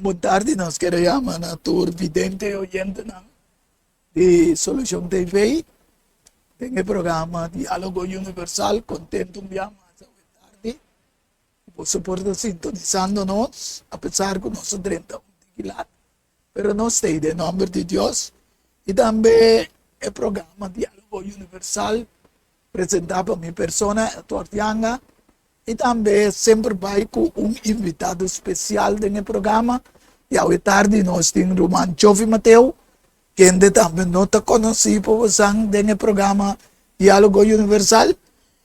Boa tarde, nós queremos na tour vidente oyente de Solution TV. Tem o programa Diálogo Universal, contento um dia mais boa tarde. Você pode sintonizando-nos, apesar que nós 30 quilates, mas nós temos em nome de Deus. E também o programa Diálogo Universal, apresentado por minha pessoa, Tortianga. E também sempre vai com invitado especial no programa. E à tarde nós temos o Roman Jovi Mateo, que ainda também não está conhecido por você no programa Diálogo Universal.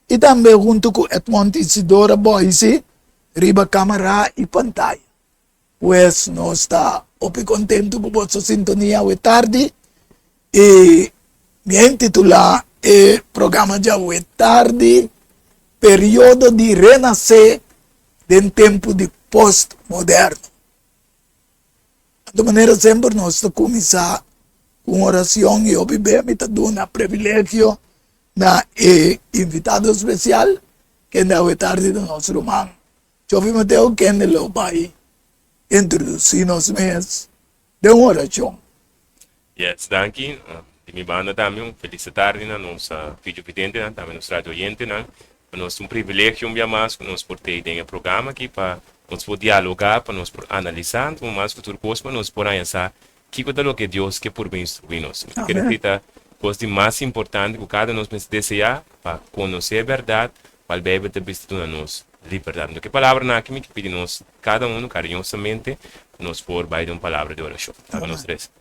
E também junto com Edmond Isidora Boise, riba câmera e pantalla. Pues nós está muito contente com a sua sintonia à tarde. E me intitular o programa de à tarde. Período de renascer em tempo de pós-moderno. De maneira sempre nós começar com oração e obviamente dando privilégio na invitado especial que é tarde do nosso irmão Jovi Mateo, que ele vai introduzir nos meios de uma oração. Yes, danke. Mi banda também, feliz tarde na nossa vídeo vidente, também nos rádio oyente, nós um privilégio mais que nós por ter um programa aqui para nós poder dialogar, para nós analisar, com mais futuro coisa, para nós poder pensar que é o que Deus quer por bem instruir nós. Acredita, coisa mais importante que cada nós desejar para conhecer a verdade, para a Bíblia te vestir nós liberdade. Então, que palavra na que pede nós cada carinhosamente, nós por vai de uma palavra de oração. Nós três.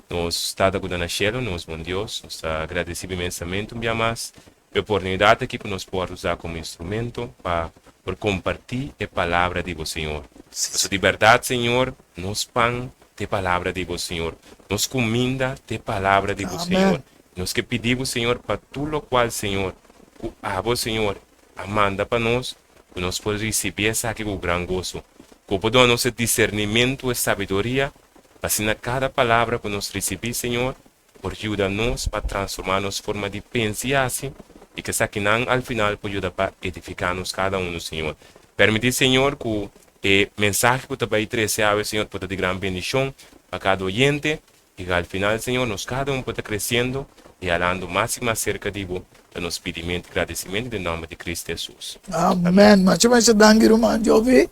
Nós estamos cuidando na cielo, nós bom Deus, nós agradecemos imensamente mais a oportunidade que nós podemos usar como instrumento para compartilhar a palavra de você, Senhor. Nossa liberdade, Senhor, nos pão de palavra de você, Senhor. Nos comida de palavra de você, Senhor. Nós que pedimos, Senhor, para tudo o qual, Senhor, a você, Senhor, manda para nós, que nós podemos receber essa aqui com grande gozo. Que podemos nosso discernimento e sabedoria, para cada palavra que nós recebemos, Senhor, por ajuda-nos para transformar nossa forma de pensar assim, e que aqui ao final pode ajudar para edificar-nos cada Senhor. Permitir, Senhor, que o mensagem que vai trazer, Senhor, pode de grande bendição para cada oyente, e que ao final, Senhor, nós cada pode crescendo e falando mais e mais cerca de você, para nos pedimento e agradecimento em nome de Cristo Jesus. Amém. Mas danke, Roman Jovi.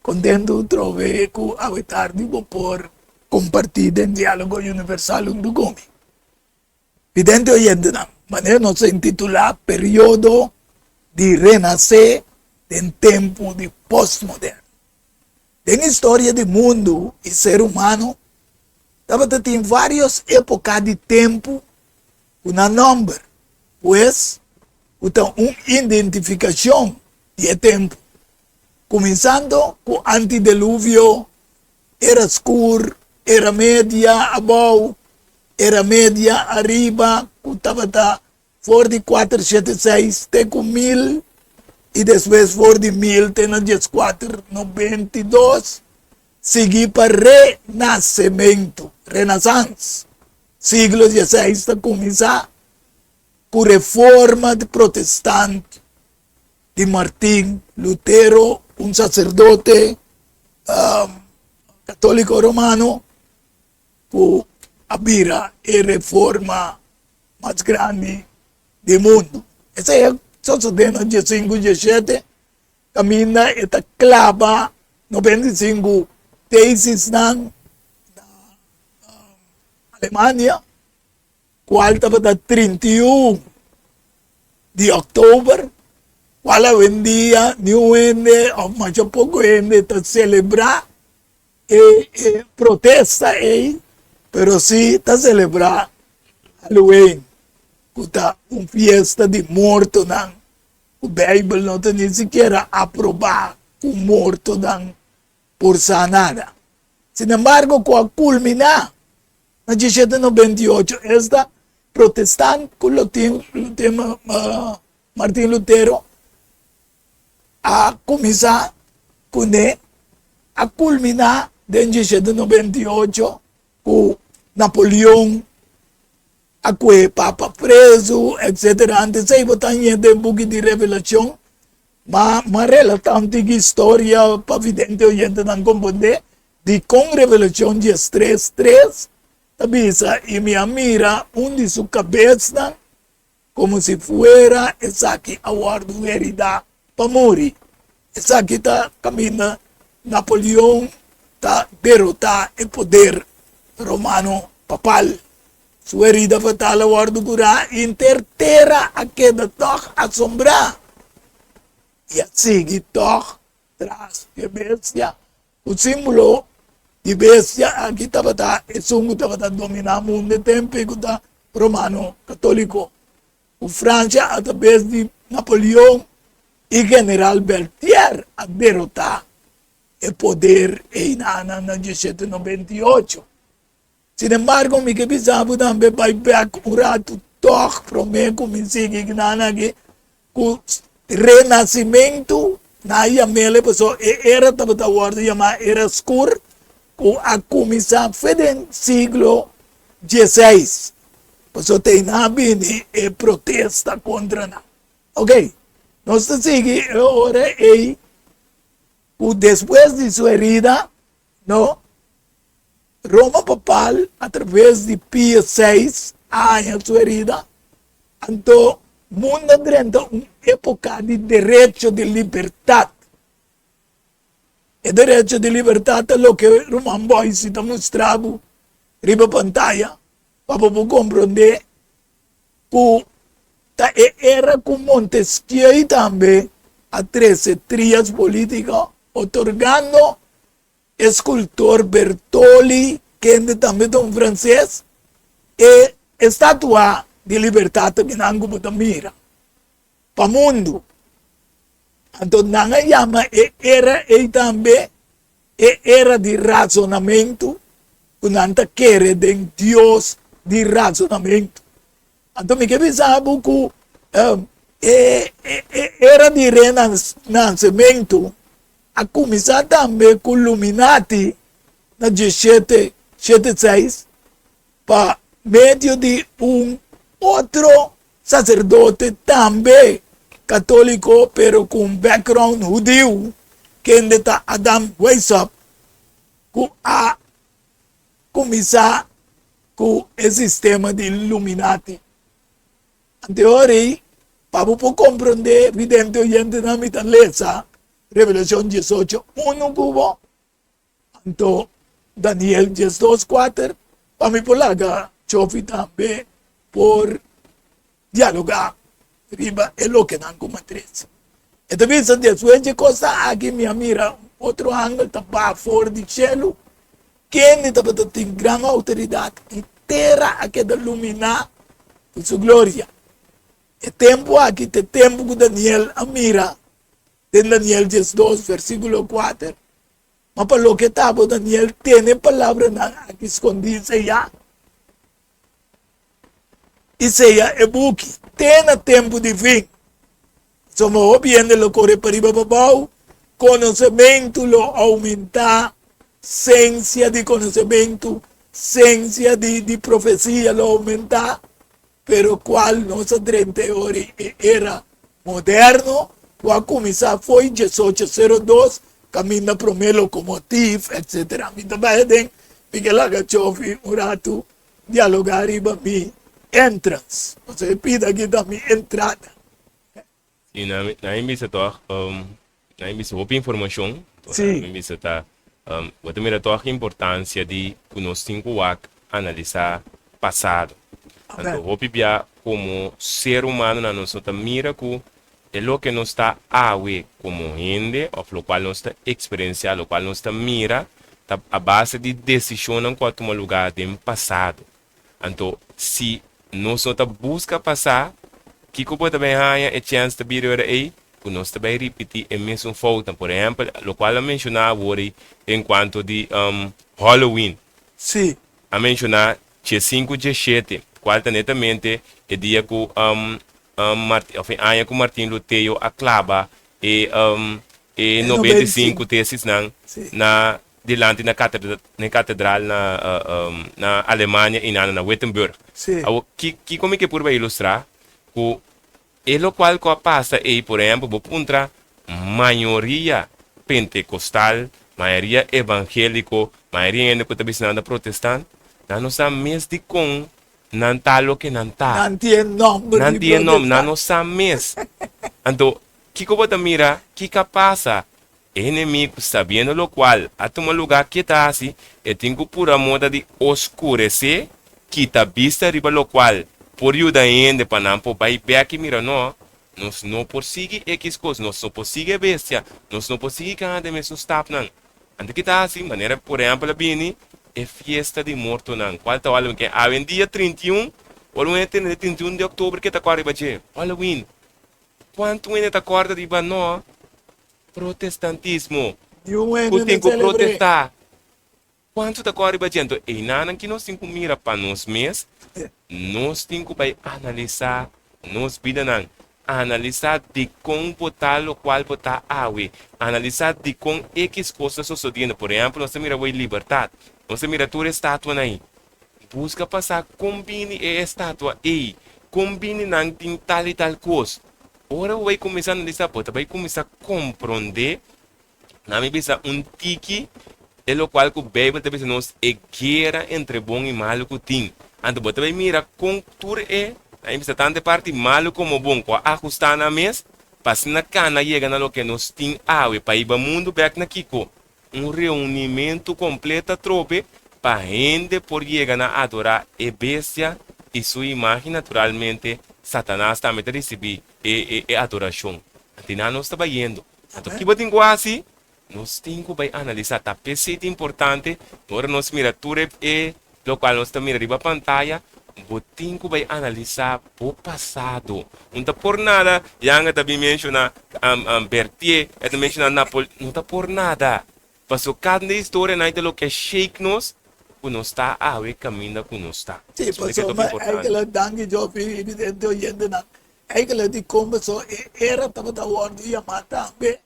Contento de trovar com a tarde por compartilhar em Diálogo Universal do Gomi. Vidente oyente, maneira nós intitular Período de Renascer em Tempo de Pós-Moderno. Em história do mundo e ser humano, tem várias épocas de tempo, uma número, pois, uma identificação de tempo. Começando com o antediluvío, era escuro, era média, abaixo, era média, arriba, estava for de 476, tem com 1000, e depois for de 1000, tem na 1492, seguir para renascimento, renaissance. Siglo XVI está começar com reforma de protestante de Martim Lutero, um sacerdote católico romano, que abrirá a reforma mais grande do mundo. Essa é só no dia 5 de 17, caminha e clava 95 teses na Alemanha, qual estava 31 de outubro, qual hoje em dia, não ainda, mas pouco ainda, está celebrar e protesta aí, mas sim está celebrar Halloween, que está uma festa de morto, não. O Bíblia não tem nem sequer aprovar o morto não, por sanada. Sin embargo, com culminar, na 1798, esta protestante, com o tema Martim Lutero, a começar com a culminar em 1798 com Napoleão, a que Papa preso, etc. Antes aí botar um pouco de revelação, mas relata a antiga história para vidente oyente não compreender de con Revelación 10:3, avisa y me mira de su cabeza como si fuera esa que aguarda herida para morir. Esa que está camina Napoleón está derrotar el poder romano papal. Su herida fatal aguarda curar interterra a queda toch asombrar. Y así toch tras de bestia. O símbolo de bestia aquí estaba es un estaba dominar el mundo de tiempo romano católico. O Francia a través de Napoleón y general Berthier a derrotar el poder en 1798. Sin embargo, mi que pensaba también para un rato toch prometo me sigue que o renascimento na mele pessoa era tabata guarda chama era escuro com a comissão foi no século XVI. Pessoa tem na bini e protesta contra na. Ok? Nós seguimos agora e depois de sua herida, no Roma papal através de Pio VI a sua herida, então mundo durante uma época de direito de liberdade. E direito de liberdade é o que Roman Boys está mostrando na pantalla para compreender que era com Montesquieu também a 13 trias políticas, otorgando escultor Bertoli, que é também um francês, e estátua de liberdade que não como mira para o mundo. Então não chama era e também era de razonamento, que não quer de Deus de razonamento. Então me que pensava que era de renascimento a começar também com Illuminati na 1776 para meio de outro sacerdote também católico, pero com background judeu, que está Adam Weishaupt, que a começar com o sistema de Illuminati. Anteriormente, para compreender, evidentemente, na minha letra, Revelação 18:1 cubo, então Daniel 10:2-4, para me polaga, chove também por dialogar, riba é o que não como três. E também se depois de coisa aqui me mira outro ângulo tá fora de cielo, quem tem grande autoridade e terra aqui de iluminar por sua glória. E tempo aqui tem tempo que Daniel mira, em Daniel 12, versículo 4. Mas para o que estava Daniel tem palavra aqui escondida já. Isaia é buki, tem tempo de fim. Somos obviamente lo corre para riba babau, conhecimento lo aumentar, ciência de conhecimento, ciência de profecia lo aumentar, pero qual nossa teoria era moderno, qual começar foi 1802, caminha para o locomotivo, etc. Então vai bem, porque lá que chove um rato, dialogar riba mi entrance, você pede aqui também entrada. E na imbisa toch, na imbisa hope informação, Sim. na imbisa tá, o mira toch a importância de conhecer analisar passado. Então hope bia como ser humano na nossa mira que é o que nos está a ver como gente, ou o qual nos está experienciar, o qual nos está mira, tá a base de decisão em qual toma lugar do passado. Então se nós não busca passar, que como também há a chance de vir aí, que nós também repetir a mesma falta, por exemplo, o qual eu mencionava hoje enquanto de Halloween. Sim. A mencionar dia 5 de 7, qual netamente é dia que Martin Lutero aclava e 95 teses na delante na catedral na Alemanha e na Wittenberg. Que como que por ilustrar que é o qual que passa aí, por exemplo, contra maioria pentecostal maioria evangélico, maioria ainda que está bisnando protestante, não sabe mesmo de com, não tá lo que não tá. Não tem nome Não de tem nome, protestar. não sabe mesmo. Então, o que que você mira, o que que passa? Inimigo, sabendo lo qual, a tomar lugar que está assim, e tem que por a moda de oscurecer, que está vista riba lo qual, por ajuda ainda para não poder ver aqui, mira, não, nós não conseguimos X coisas, nós não conseguimos bestia, nós não conseguimos cada mês nos tap, não. Então, que está assim, maneira, por exemplo, bem, é festa de morto, não. Qual está o que há dia 31, olha o 31 de outubro que está correndo, olha o win. Quanto ainda está correndo riba, não? Protestantismo. E um ano O tem não que celebrei. protestar. Quanto está correndo dizendo? E nada que nós temos que mirar para nós mesmos, nós temos que analisar nos vida não. Analisar de como botar o qual botar água. Analisar de como X coisas sucedendo. Por exemplo, nós mira a liberdade. Nós mira a tua estátua aí. Busca passar, combine a estátua aí. Combine não tem tal e tal coisa. Ora vai começar a analisar, vai começar a compreender. Na minha vista, tiki, é o qual que o Bíblia também nos é guerra entre bom e mal que tem. Então, você vai mirar com tudo é, na minha vista, tanto parte mal como bom, com ajustar na mesa, para se na cana chega na lo que nos tem água, para ir para o mundo, back na Kiko. Reunimento completo, trope, para gente por chegar a adorar a bestia e sua imagem, naturalmente, Satanás também receber a adoração. Então, nós estamos indo. Então, o que você tem que fazer? Nós temos que analisar, tá? Pessoa importante, agora nós mira tudo é o qual nós estamos mirando a pantalla, nós temos que analisar o passado. Não está por nada, Yang também menciona Berthier, também menciona Napoleão, não está por nada. Porque cada história não é o que shake nós, que nós está a ver caminho que nós está. Sì, insomma, è che la dangi giochi evidente oyente na. È che la di come so era tava da word chiamata anche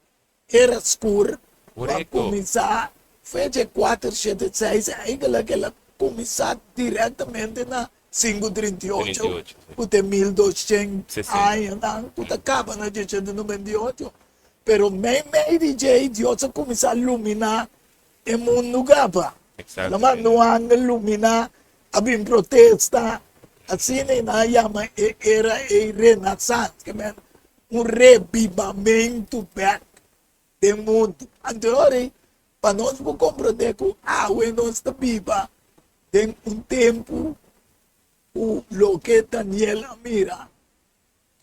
era scur. Corretto. Cominciare fece 4 7 6 è che la cominciare direttamente na 538. 38, sì. Putte 1200 60. anni, putte acaba na 198. Però me DJ Dio comincia a illuminare il mondo capa. Exactly. Naman nuang lumina abing protesta at sinayama era a renaissance, que man, um revivamento back do mundo. Anterior, para nós compreender que a água nós está viva, tem tempo, o lo que Daniel mira,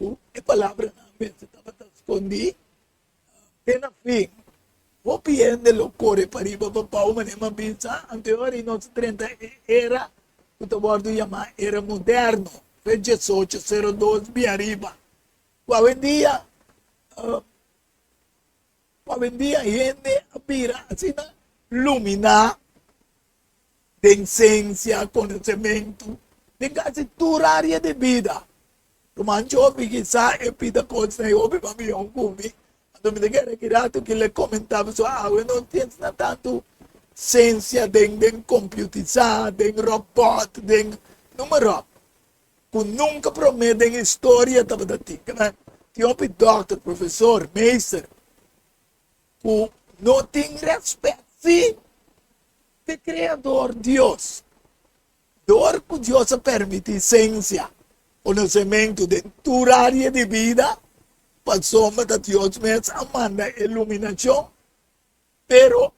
a palavra na mesa estava escondida, tem a fim. O piende lo corre para riba para o manema bisa anterior in nos 30 era o bordo chama era moderno foi 1802 via riba hoje em dia gente apira assim lumina de ciência conhecimento de quase toda área de vida o mancho que sa e pida coisa e obi para mim comigo. Então, me diga que ele comentava sobre não tem tanto ciência de computizar, de robot, de número. Que nunca prometem história da vida. Tinha um doutor, professor, mestre, que não tem respeito de Criador, Deus. Dor que Deus permite ciência, conhecimento de toda área de vida, passou da Deus mesmo amanda iluminação, pero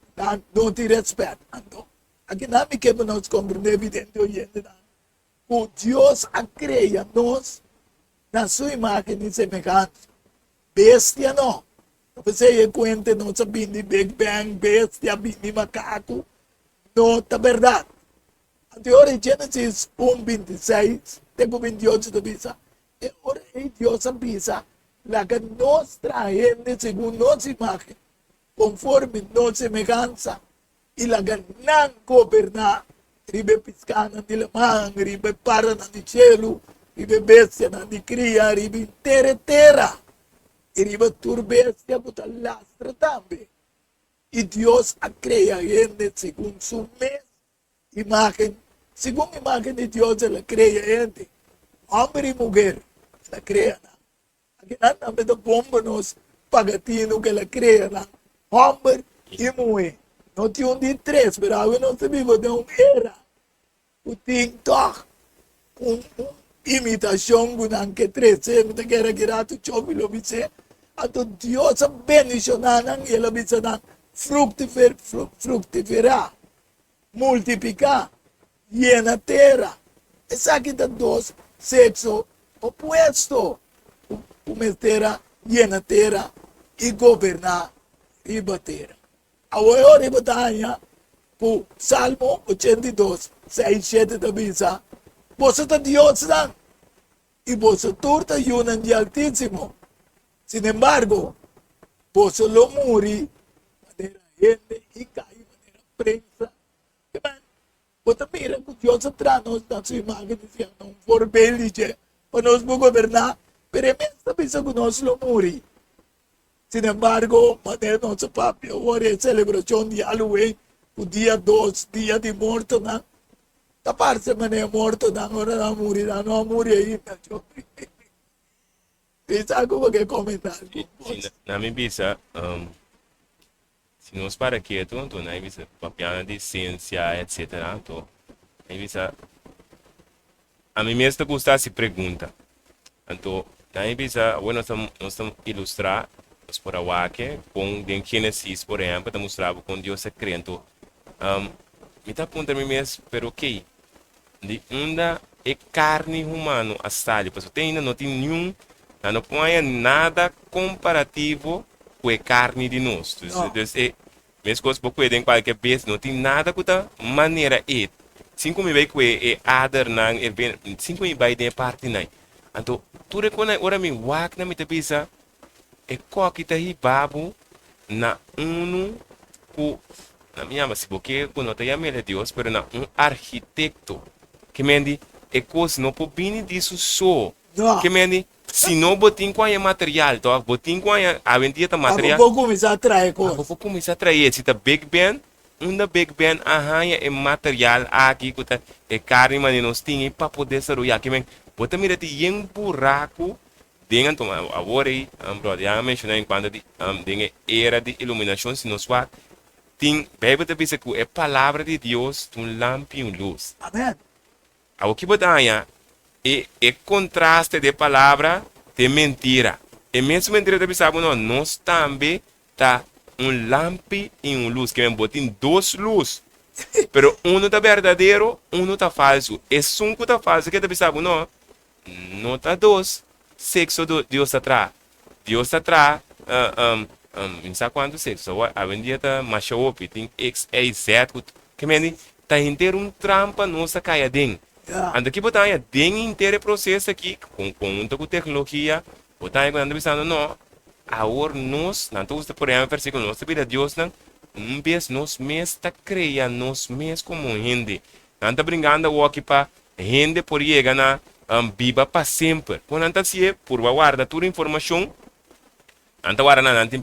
não te respeita. Então, aqui não me quebra nós compreender evidente hoje que Deus a cria nós na sua imagem e semelhança. Bestia não. Você conta não sabendo de Big Bang, bestia, de macaco, não é verdade. Anterior em Gênesis 1:26, tenho 28 da bisa, e ora Deus avisa la que nos trae según nuestra imagen, conforme nuestra semejanza, y la que no goberna, ribe piscana di la man, ribe parana di cielo, ribe bestia di cria, ribe terra, y ribe turbestia puta lastra también. Y Dios ha creado gente según su imagen, según imagen de Dios se la crea gente, hombre y mujer, la crean. Aqui nós bomba nos pagatino que ela cria lá, homem e mulher. no tinha de três, pero não se vive de uma era. O TikTok, imitação, que três, me quer que era tu chove lo bice, a tu Deus bendicionar, e ela bice na fructificar, multiplicar, llena terra. Essa aqui da dois, sexo opuesto, uma terra, llena terra, e governar riba terra. A maior batalha, por Salmo 82, 6, 7 da Bisa, você está Deus dan, e você torta yunan de Altíssimo. Sin embargo, você lo muri, maneira gente, e cai, maneira prensa. Você mira que Deus traz nós na sua imagem, dizendo, não for belice, para nós governar, pero é mesmo Bisa que nós lo muri. Sin embargo, maneira nossa papi, agora é celebração de Halloween, o dia 2, dia de morto, não? Taparse maneira morto, não, agora não muri ainda. Bisa como que comentar? Na minha bisa, se nós para quieto, então na bisa papiana de ciência, etc. Então, na bisa, a mim mesmo gusta se pergunta. Então, na bisa, nós estamos ilustrar os por awake com den Genesis, por exemplo, para mostrar com Deus é crente. Me tá apontando a mim mesmo, pero ok, de onda é carne humana a sali, porque ainda não tem nenhum, não põe nada comparativo com a carne de nós. Então, mesmo coisas pouco em qualquer vez, não tem nada com a maneira é. Cinco me vai com é adar não, é bem, cinco me vai de parte não. Então, tudo é quando ora me wak na me te bisa, é qual que tá aí babu na ku na minha mas porque quando te chama de Deus, pero na arquiteto que mendi é coisa não pode vir disso só. Que mendi se não botin com a material, então botin com a vendia tá material. Vou começar a trazer coisas. Vou começar a trazer se tá Big Ben, Big Ben arranha é material aqui que tá é carne mas nós tinha para poder ser o que men bota mira de um buraco dengan tu agora aí brother já mencionei quando de era de iluminação se nós vai tem bebe de bisa que é palavra de Deus um lamp e luz. Amém. O que botanha é contraste de palavra de mentira. E mesmo mentira de bisa não nós também tá lamp e luz que botem dois luz. Pero tá verdadeiro, tá falso. E cinco tá falso que de bisa não tá dois. Sexo Deus atrás. Deus atrás, não sabe quanto sexo. A vendia tá macho tem X, A, Z, que mendi, tá inteiro trampa nossa caia dentro. Anda aqui botar dentro inteiro processo aqui, com tecnologia, botar quando pensando, não, agora nós, não tô por exemplo, versículo, nós sabemos Deus, não, vez nós mesmos tá criando, nós mesmos como gente. Não tá brincando o aqui para gente por chegar na viva para sempre. Quando anta se por guardar toda a informação, anta guarda não tem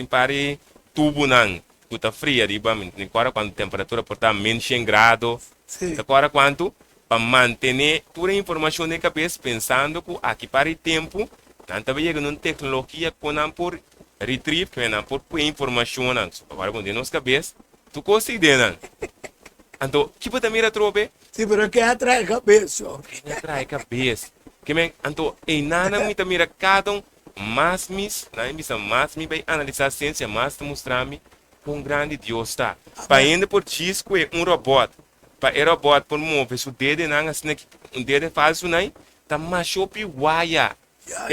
pare tubo não, puta fria riba, nem agora quando a temperatura porta menos 100 graus, agora quanto para manter toda a informação na cabeça pensando que aqui para tempo, anta vai chegar numa tecnologia que não por retrieve, que não por informação não, agora quando nós cabeça, tu consegue não. Então, que pode mirar trope? Sim, pero que atrai cabeça. Que atrai cabeça. Que men, então, e nada me mira cada mais vai analisar a ciência, mais te mostrar-me com grande Deus está. Para ainda por disco é robot. Para o robot por mover o dedo não assim que dedo falso não, tá macho pi waya.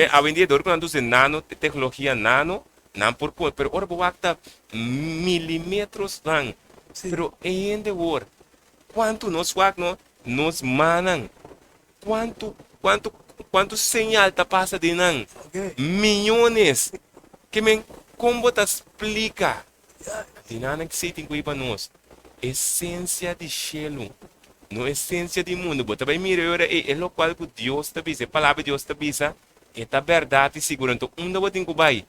A vendedor quando você nano tecnologia nano, não por coisa, pero ora boa tá milímetros lang. Pero ainda ora quanto nos manam, quanto señal tá passa de nan, milhões, que men como te explica, de nada que se tem que ir para nós, essência de cielo, não essência de mundo, bota bem mirar é o qual que Deus te diz, a palavra de Deus te diz, é a verdade segura, então onde você tem que vai,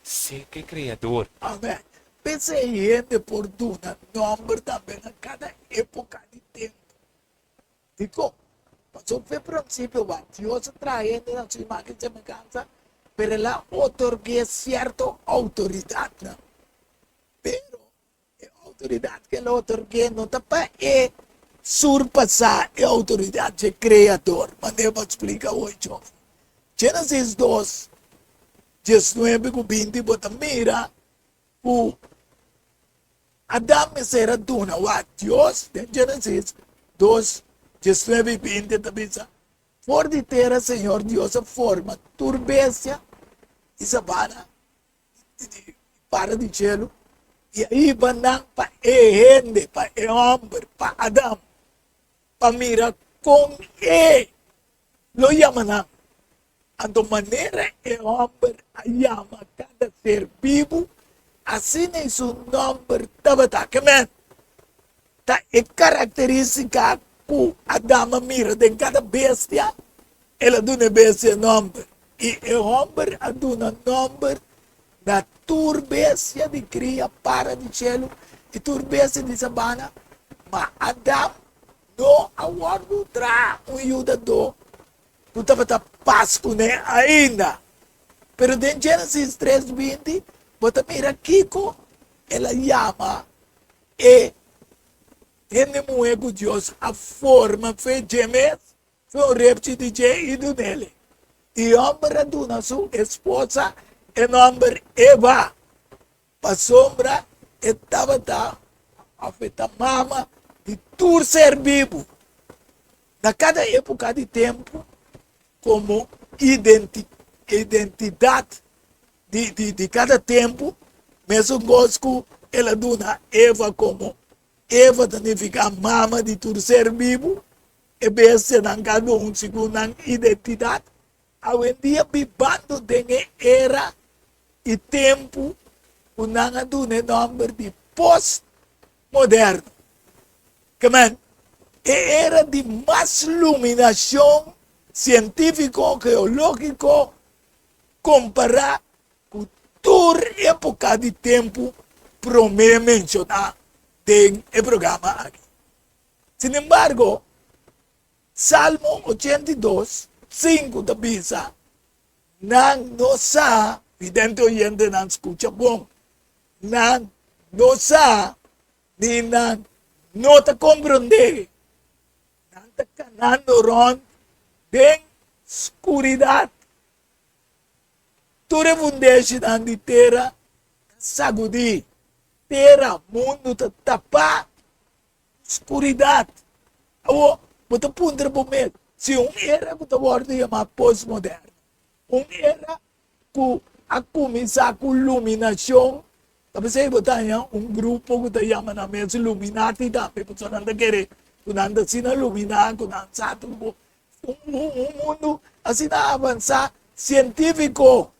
ser que criador. Amém. Pensa em gente fortuna, nombre também a cada época de tempo. Digo, passou pelo princípio, Deus traz gente na sua imagem e semelhança, para ela otorgar certa autoridade. Pero, a autoridade que ele otorguei não está para surpassar a autoridade do Criador. Mas eu vou explicar hoje. Gênesis 2, 19 e 20, bota mira, o Adão era duna, o Deus, em Gênesis 2, 19 e 20, também diz, por de terra, Senhor Deus, a forma turbência e sabana, para de cielo, e aí banang pa gente, pa homem, pa Adam, pa mira com lo llaman ando maneira homem llama cada ser vivo, assim é seu nome tabata, amen. Ta é característica que Adam mira de cada bestia, ela dá bestia nome, e o homem dá nome da turbência de cria para de cielo e turbência de sabana, mas Adam não aguarda um ajudador, não estava paz com ele ainda. Pero em Gênesis 3:20, bota mira Kiko, ela chama e ele com Deus a forma foi gemes, foi um reptil de ido nele. E o homem aduna sua esposa, em nome Eva, para sombra, estava a mama de todo ser vivo. Na cada época de tempo, como identidade de cada tempo, mesmo gosto, ela dona Eva como Eva significa mama de todo ser vivo, e bestia em cada segundo a identidade. Hoje em dia, vivendo de era e tempo, o nanga do nome de pós-moderno. Amen. E era de mais iluminação científico, geológico, comparar com toda época de tempo, para me mencionar no programa aqui. Sin embargo, Salmo 82, 5 da Bisa, não sa, vidente oyente não escuta bom, não sa, ni não te compreende, não te canando ron, bem escuridade. Tu refundeste na terra, sagudi, terra, mundo te tapa, escuridade. Awo, bota punta por meio. Se era que tu chama pós-moderno, era que a começar com iluminação, talvez você botar grupo que te chama na mesa Illuminati, também, porque não te querer, que não te ensina a iluminar, que não sabe mundo assim avançar científico,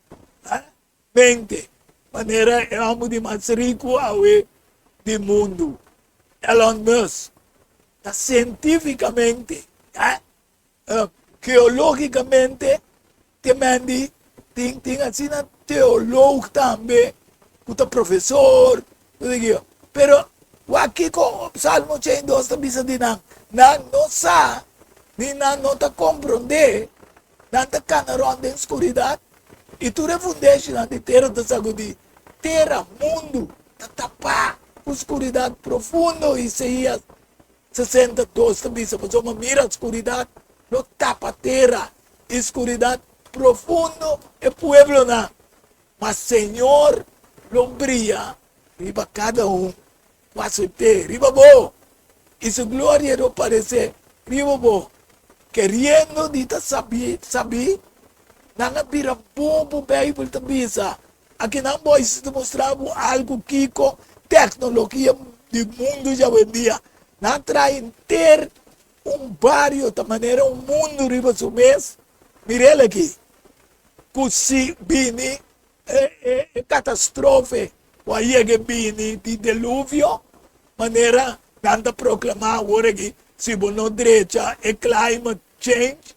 mente, maneira é o de mais rico do mundo. Elon Musk, cientificamente, geologicamente, também tem assim teólogo também, que é professor, pero aqui com o Salmo 102 também se diz, não sabe, não te compreende, não te canaron de escuridade, e tu refundeste na terra de sagudi, terra, mundo, te tapar, escuridade profunda, Isaías 62 também, se você mira a escuridade, não tapa a terra, escuridade profunda, é pueblo não, mas Senhor, lo brilha, riba cada quase ter, riba bo, e sua glória não aparecer, riba bo, querendo dita saber, não vira bobo, Bible também, aqui não pode se mostrar algo que com tecnologia do mundo já vendia, não traz ter bairro, de maneira mundo riba su mês, mire aqui, que se vini, catástrofe, o aí que vini de dilúvio, maneira, não proclamar agora que se não direita é climate change,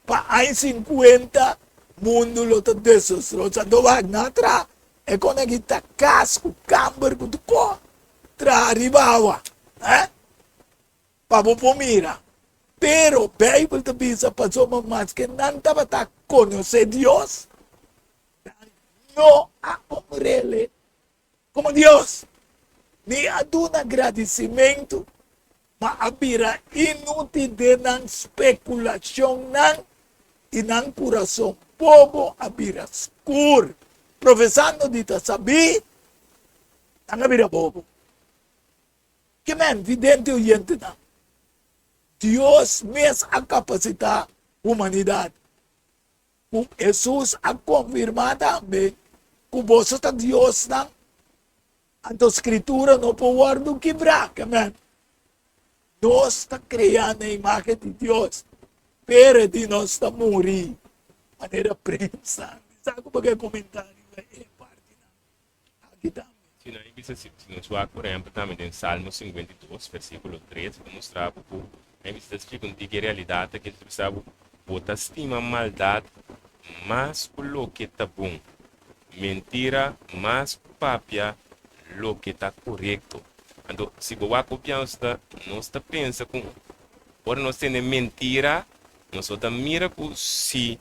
para 50 mundo lo está desastroso, não vai nada, é quando que está casco, camber, que tu tra arribava, para você mira. Pero Bible também se passou mais que não estava a conhecer Deus, não a homem como Deus, ni adun agradecimento, mas abira inútil de ng speculação ng inang coração povo abira escuro, professando dita sabi, ang abira bobo. Que men, vidente oyente na. Dios mes a capacitar humanidade. Kung Jesus a confirmar também, kung boso ta Dios na, anto escritura no power do quebrar, que men. Nós está criando a imagem de Deus, pero de nós está morrer. Maneira prensa. Sabe como é comentário? É parte na. Aqui também. Se nós bisa se nós vamos por exemplo também em Salmo 52 versículo 3 que mostrava que a bisa explica uma antiga realidade que precisava botar estima maldade mas o que está bom, mentira mas papia lo que está correto. Então se goa copiança nós está pensa com por nós temos mentira nós só mira que se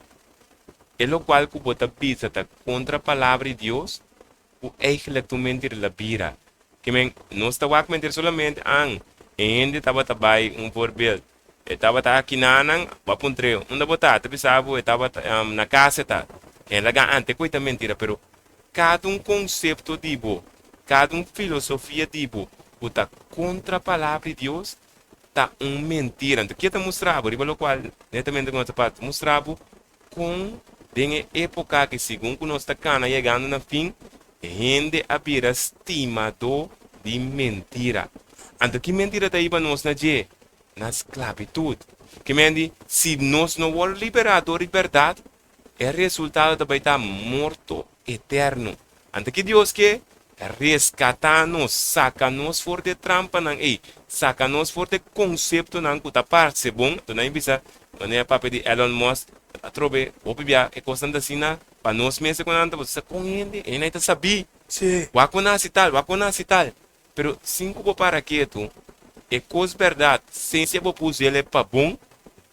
é o qual que bota pizza tá contra a palavra de Deus o eigenlijk tu mentir la bira. Que men, não está a mentir solamente ang. Hindi estava tabay voorbeeld. Estava aqui nanang, wapuntre, onde botar, tapi sabo, estava na casa tá. E laga ante coita mentira, pero cada conceito dibo, cada filosofia dibo, está contra a palavra de Deus, tá mentira. Então, que está mostrado, riba lo qual, netamente com essa parte, mostrado com bem época que segundo nós está cana chegando na fim, gente abira estimado de mentira. Então, que mentira está aí para nós na esclavitud. Que mendi, se nós não formos liberados da liberdade, é resultado também estar morto eterno. Então, que Deus quer resgatar-nos, saca-nos fora de trampa, saca-nos fora de conceito, que está parte bom. Então, não é bisa, quando é papo de Elon Musk, a trobe, o pibia, é coisa assim, para nós mesmos, quando você com ele, ele não sabe. Sim. Wakuna si tal. Pero cinco para quieto, é coisa verdade, ciência vou pus ele para bom,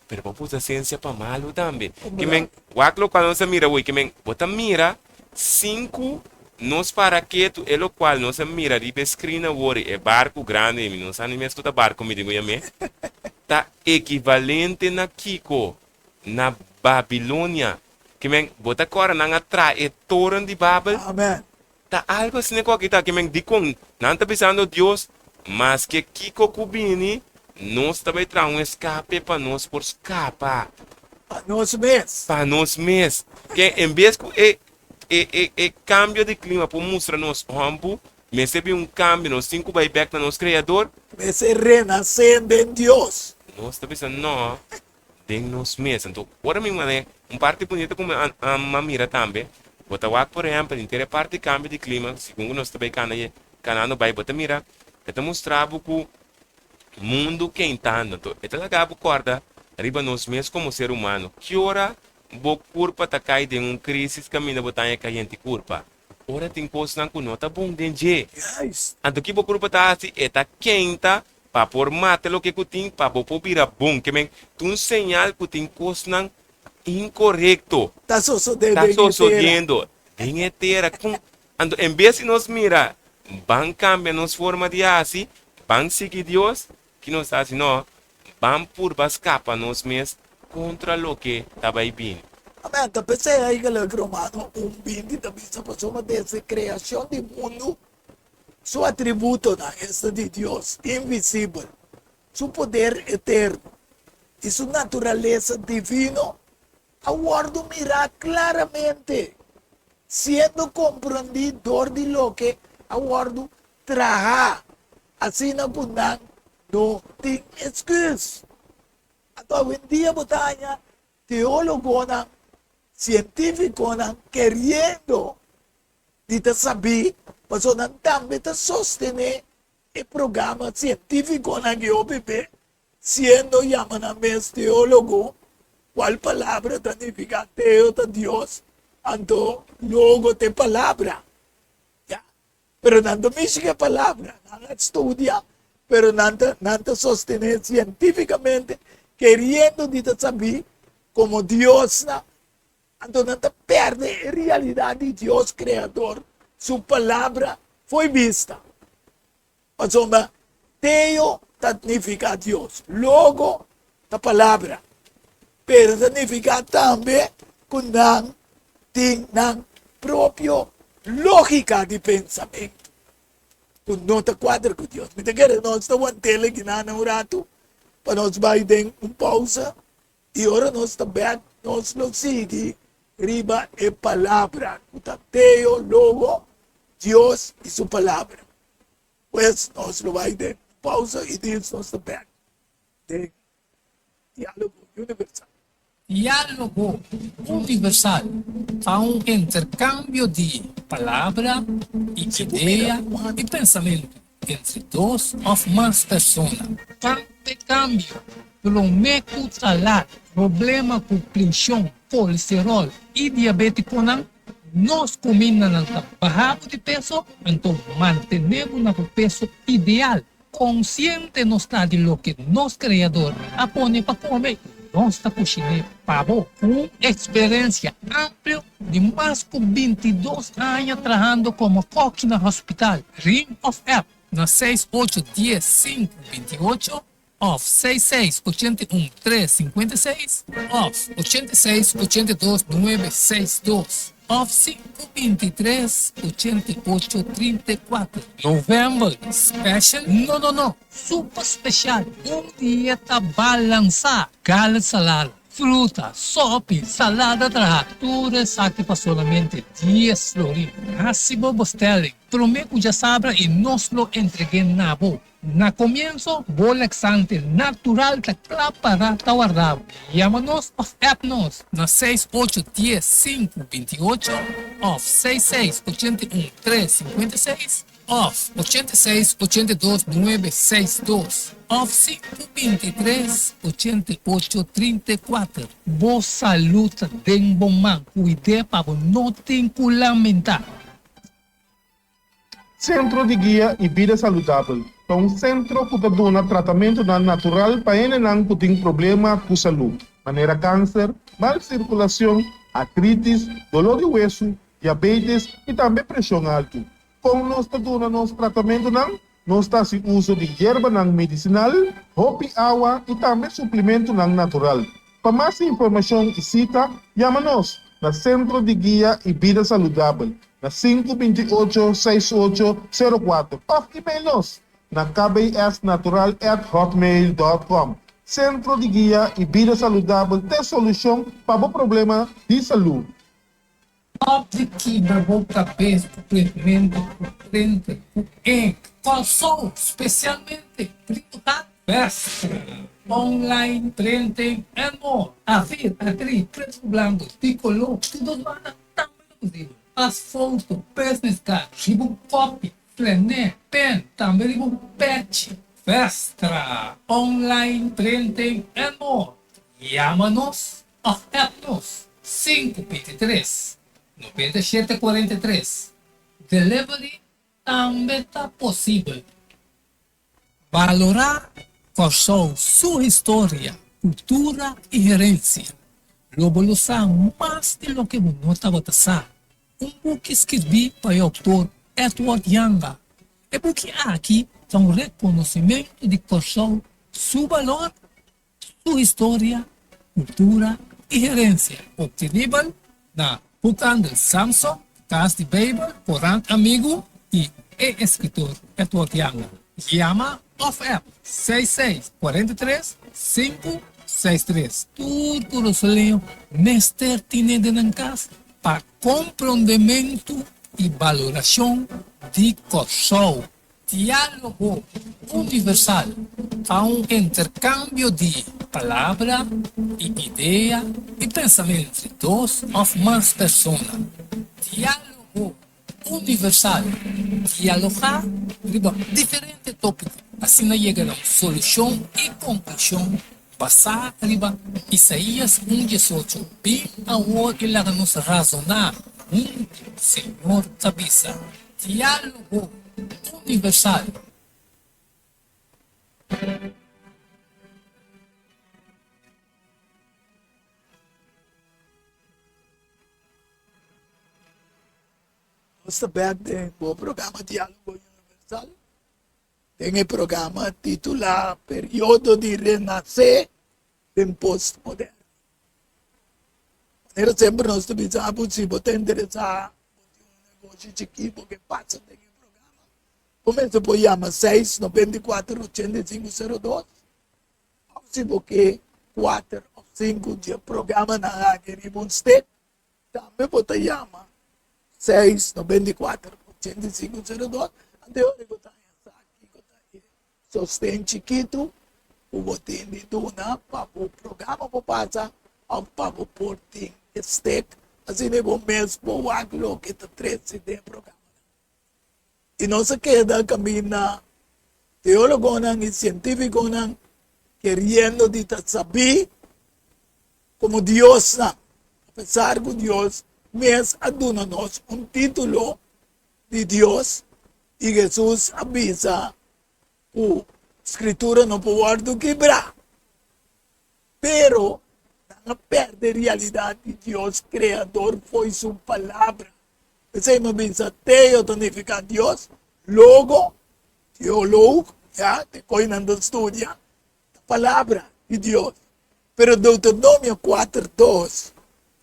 pero vou pus a ciência para malo também. Que men, waklo quando você mira, que men, bota mira, cinco nos para quieto, é o qual nós mira, ribe escrina wori, é barco grande, não sabe mesmo que barco, me digo me, tá equivalente na Kiko, na Babilônia. Que men, bota agora na trajetória de Babel. Amen. Tá algo assim que tá que men di com não está pensando Deus, mas que Kiko Kubini nós também traz escape para nós por escapar. Para nós mesmos. Para nós mesmos. Que em vez que cambio de clima para mostrar nos rampo, recebe cambio nos cinco vai back na nosso criador. Esse renascendo em Deus. Nós está pensando não, de nós mesmos. Então, agora mesmo é parte bonita como a mamira também. Bota wak por exemplo, inteira parte cambio de clima, segundo nós também canando vai bota mira, está mostrando que o mundo quentando, então, está lagado corda, arriba nós mesmos como ser humano, que hora bo curpa tá cai de crise caminho botanha caiente curpa, ora tem coisa que não tá bom dentro, Yes. então que bo curpa tá assim, está quenta, para por mate lo que tem, para bo pira bom, que men, tu señal que tem coisa incorreto. Está Está sucediendo en etera. En vez de nos mira, van cambiar nos forma de así, van seguir Dios, que nos hace no, van por escapar nos mes contra lo que estaba ahí bien. Amen. Tapi saya ay Romano 1:20 também sa pasoma dessa criação do mundo, seu atributo na esta de Deus, invisível, seu poder eterno e sua natureza divina. Aguardo mirar claramente, siendo comprendidor de lo que aguardo trabajar, así no punan, no tiene excuse. Hasta hoy en día botanya, teólogo na, científico na, queriendo, dita saber, mas não também te sostener o programa científico na que eu vive, sendo llamanamente teólogo. ¿Cuál palabra significa Teo de Dios? Ando logo de palabra. Ya. Pero nando mística palabra, nada estudia, pero nada sostener científicamente, queriendo saber como Dios, ando nada perde la realidad de Dios creador. Su palabra fue vista. Pasoma, Teo significa Dios. Logo, a palavra. Pero significa também que não tem próprio lógica de pensamento. Tu não te quadra com Deus. Me quer nós estamos tele que na um rato para nós vai dar pausa e agora nós está back, nós não sigue riba é palavra. Teo, logo, Deus e sua palavra. Pues nós vai dar pausa e Deus nós está back. De diálogo universal. Diálogo universal a um intercâmbio de palavra, ideia e pensamento entre duas ou mais pessoas. Intercâmbio pelo meio salário, problema com pressão, colesterol e diabetes nós comemos bajamos de peso, então mantenemos no peso ideal. Consciente não está de lo que nosso criador apone para comer. Nossa cozinha pavo com experiência ampla de mais de 22 anos trabalhando como coque no hospital. Ring of App na 6810-528 of 6681-356 of 8682-962 of 523-8834. Novembro Special? No. Super Special. Dieta balançada. Gala salada, fruta, sopa, salada tudo aqui para somente 10 florins. Assim Bostelli. Prometo já sabe e nós lo entreguemos na boa. Na comienzo, laxante natural da para guardado. Llama-nos of app-nos na 6810-528 of 6681-356 of 8682-962 of 523-8834. Boa saúde, tem bom man, cuide para não ter que lamentar. Centro de Guia e Vida Saudável é um centro que dá tratamento natural para quem tem problema com saúde, maneira câncer, mal circulação, artrites, dolor de hueso, diabetes e também pressão alta. Com nós dando nosso tratamento, nós estamos em uso de erva medicinal, hopi água e também suplemento natural. Para mais informação e cita, chama-nos na Centro de Guia e Vida Saudável, na 528-6804. Ou e-mail-nos na kbsnatural@hotmail.com. Centro de Guia e Vida Saudável tem solução para o problema de saúde. Óptica da boca cabeça, complemento, frente, calção, especialmente, festa, online, printing, and more. Afir, atriz, preto branco, tricolor, tudo lá também. As fotos, business card, ribo copy, flané, pen, também ribo patch, festa, online, printing, and more. Llama-nos ou app-nos 523 9743. Delivery também está possível. Valorar qual sua história, cultura e herência. Lobolusa mais de lo que não estava passando. Book que escrevi para o autor Edward Yanga. E book aqui é um reconhecimento de qual seu valor, sua história, cultura e herência. Obtenível na Bookhandel Samsung, Casa de Bible, Corán Amigo e escritor Edward Yanga. Llama of app 6643-563. Tudo sozinho, Nester tiene de casa para compreendimento e valoração de coração. Diálogo universal a um intercâmbio de palavra e ideia e pensamento entre duas ou mais pessoas. Diálogo universal. Dialogar sobre diferentes tópicos. Assim chega a solução e conclusão. Passar riba Isaías 1:18. Bem ao que lá nos razonar. Senhor Tabisa. Diálogo universal. Nós back de bom programa Diálogo Universal. tem o programa titulado Período de Renascer em Postmoderno. Maneira sempre nós estamos se você interessar um negócio chiquito que passa tem o programa. Começa por chamar 694-8502. Se você 4 ou 5 de programa na área você também pode chamar 694-8502. Até hoje eu estou aqui, sostém chiquito, o botem de duna para o programa para passar ao para o portinho steak, assim é bom mesmo o aglo que está 13 de programa. E não se queda caminhar teólogo e científico querendo de saber como Deus não. Apesar que Deus mesmo aduna-nos título de Deus e Jesus avisa que a escritura não pode quebrar. Pero não perde a realidade de Deus Criador foi sua palavra. Você me avisa, teo significa Deus, logo, teólogo, já, te coinando estudia, a palavra de Deus. Pero Deuteronômio 4:2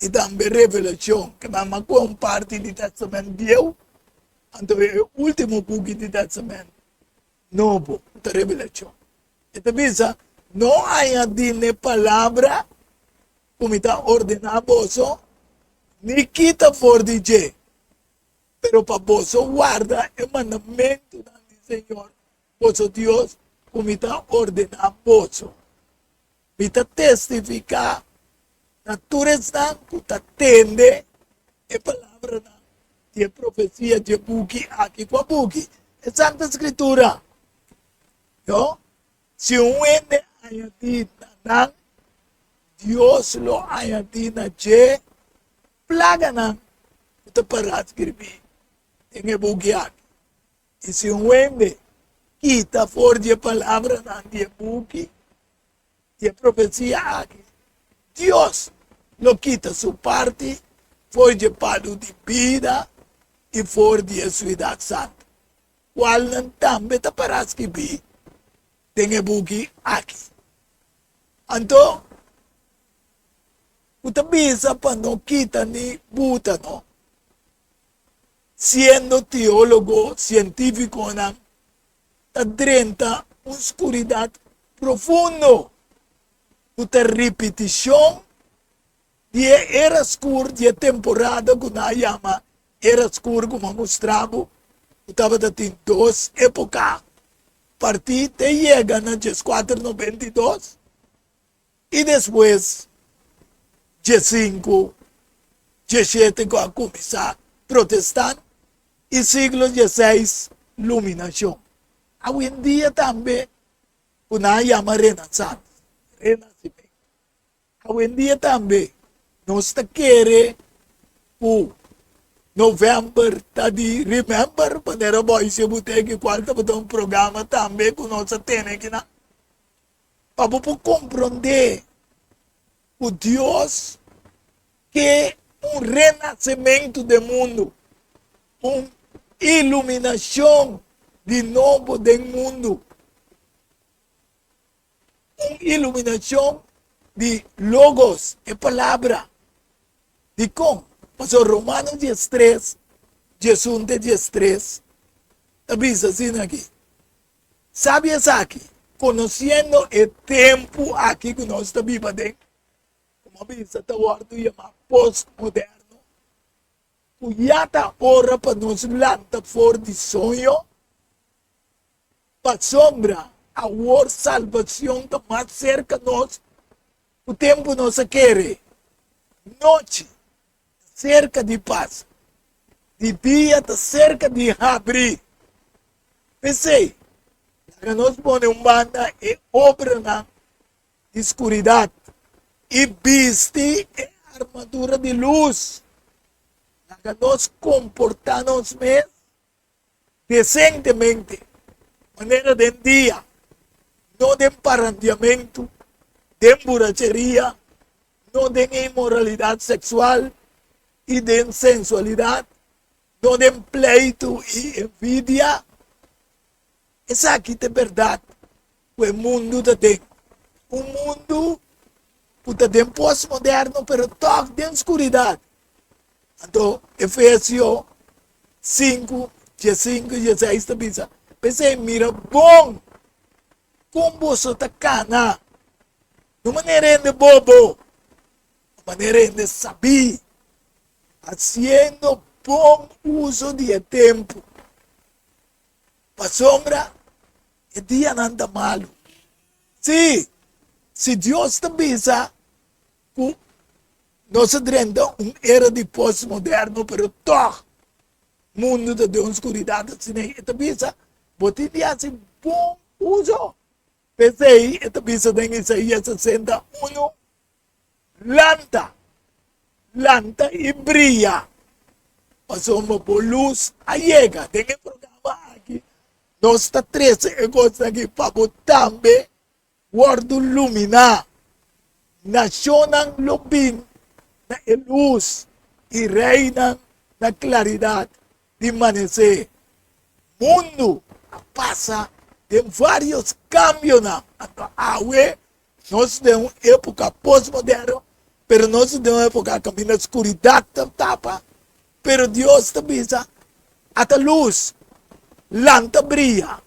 e também Revelação, que é uma parte do Testamento Velho, então é o último book do Testamento Novo, da Revelação. Então, pensa, não há de palavra como está ordenado você, nem quita fora de Deus. Pero para você guarda o mandamento do Senhor, vosso Deus, como está ordenado você. Está testificar natureza que está tende a palavra de profecia de buki aqui com a buki. É Santa Escritura. Yo? Se um ende a Deus lo ayatina je plaga na ito para escrever em buki aqui. E se um ende quita fora de palavra na de buki e a profecia aqui. Deus lo quita sua parte, foi de palo de vida e for de cidade santa. Qual não também está para escrever, tem a buki aqui. Então, o tabisa para não quita nem buta, não. Sendo teólogo, científico, não, está dentro uma escuridade profunda. Uma repetição de era escuro de temporada que nós chamamos era escuro como mostrava estava em 2 épocas partir te chega na 492 e depois G5 G7 com a começar protestante e século XVI iluminação. Hoje em dia também que nós chamamos renascença. Hoje em dia também, nós queremos o novembro, tá de remember, para era bom se você que quarta para um programa também que nós temos aqui na para compreender o Deus que é um renascimento do mundo, uma iluminação de novo do mundo. Uma iluminação de logos, é palavra. De como? Mas o Romanos 13, Jesus 13, avisa assim aqui. Sabe isso aqui? Conhecendo o tempo aqui que nós estamos vivendo, como avisa, está o ordo chamado pós-moderno, que já está hora para nos lançar fora de sonho, para sombra, a hora salvação está mais cerca de nós. O tempo não se quer. Noite, cerca de paz. De dia, está cerca de abrir. Pensei, que nós ponemos banda e obra na escuridade. E veste a armadura de luz. Que nós comportamos mesmo decentemente. Maneira de dia. Não de parandeamento. De borracheria, não de imoralidade sexual e de sensualidade, não de pleito e envidia, Essa aqui é verdade. O mundo da tem. O mundo puta tem pós-moderno, pero toque de escuridade. Então, Efésios 5, 5, 16, tá bisa. Pensei, mira, bom, como você está cana, de maneira de bobo, de maneira de saber, fazendo bom uso de tempo. Para sombra, o dia não anda malo. Sim, se Deus te bisa, nós estamos uma era de pós-moderno, pero toch, mundo de escuridade, assim, te bisa, bote dia assim, bom uso. Pensei, te bisa em Isaías 61, lanta e brilha. Passamos por luz, a chega, tem que programa aqui. Nós está 13 negócios aqui para botar também, guardo luminar, nacional lobin, na luz e reina na claridade de amanhecer. Mundo passa de vários cambios na água. Nós temos época pós-moderna, pero nós temos época que a escuridade tapa, pero Deus te avisa, até luz, lanta brilha.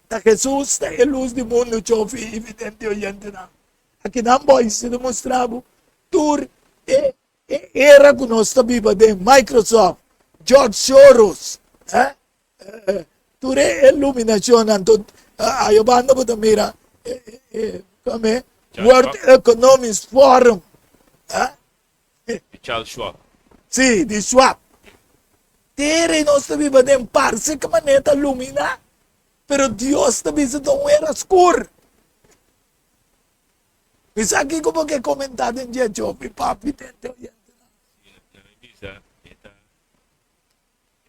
Da Jesus é a luz do mundo, chove evidente oyente não. Aqui não pode se demonstrar, tur era que nós estamos de Microsoft, George Soros, tur é iluminação, então, aí eu ando para mira, como é, World Economic Forum, Charles Schwab. sim, de Schwab. Tere nós estamos de parse que maneta ilumina. Pero Dios te dice que no era oscuro. Mas aqui como que comentado em dia, mi papi tente oyente. A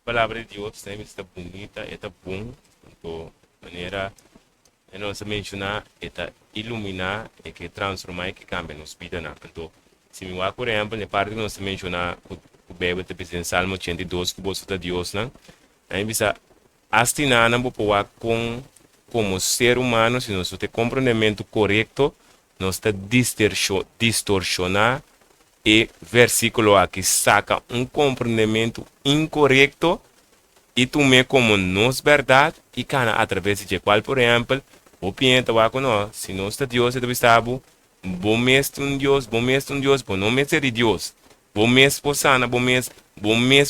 palavra de Deus sempre está bonita, está bom, de maneira, nós mencionar, está iluminar, e que transformar, e que cambia nos vidas. Então, se me vai, por exemplo, na parte que nós mencionar, o Bíblia está em Salmo 82, que você está Deus, aí bisa astina não pode como ser humano, se nós temos compreendimento correto, nós está distorcionar e versículo aqui saca compreendimento incorreto e tome como nos verdade e cana através de qual, por exemplo, o pienta vai com nós, se nós está Deus é estado, bom mestre um Deus, bom não mestre de Deus, bom mestre por sana, bom mestre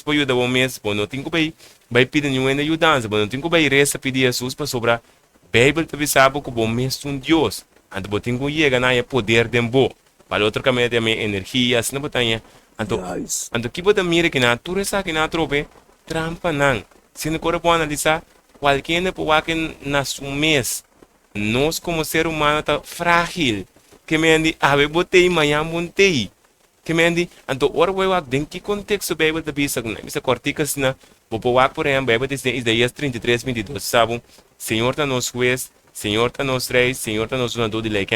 por ajuda, bom mestre por não tem que vai pedir nenhuma ajuda, mas não tem que vai resta pedir Jesus para sobrar. A Bíblia te sabe que bom mesmo um Deus. Então, você tem que chegar na poder de bom. Para outro caminho também energia, assim não tem. Então, que você mira que na tudo isso que na trope trampa não. Se não corre para analisar, qualquer que na sua mês, nós como ser humano tá frágil. Que me andi, botei manhã montei. Que me andi, então ora vai lá dentro que contexto Bíblia te bisa, bisa corticas na Bopoak, por exemplo, Bíblia diz em Isaías 33, 22, sabe? Senhor está nos juiz, Senhor está nos rei, Senhor está nos donador de lei.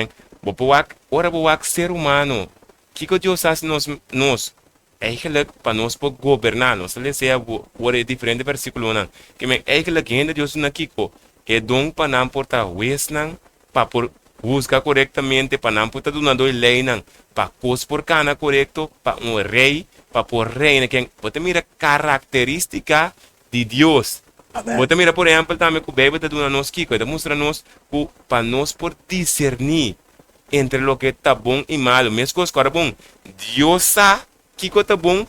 Bopoak, ora boak ser humano. Que Deus faz nós? Eigenlijk para nós por governar, nós lhe seja por diferente versículo não. Que me eigenlijk ainda Deus na Kiko, é dom para não portar juiz não, para por buscar corretamente, para não portar donador de lei não, para cos por cana correto, para rei, para por reina, que você mira característica de Deus. Você mira, por exemplo, também que o Bíblia está dando nos Kiko, está mostrando que para nós por discernir entre o que está bom e malo, mesmo coisa que bom, Deus sabe que está bom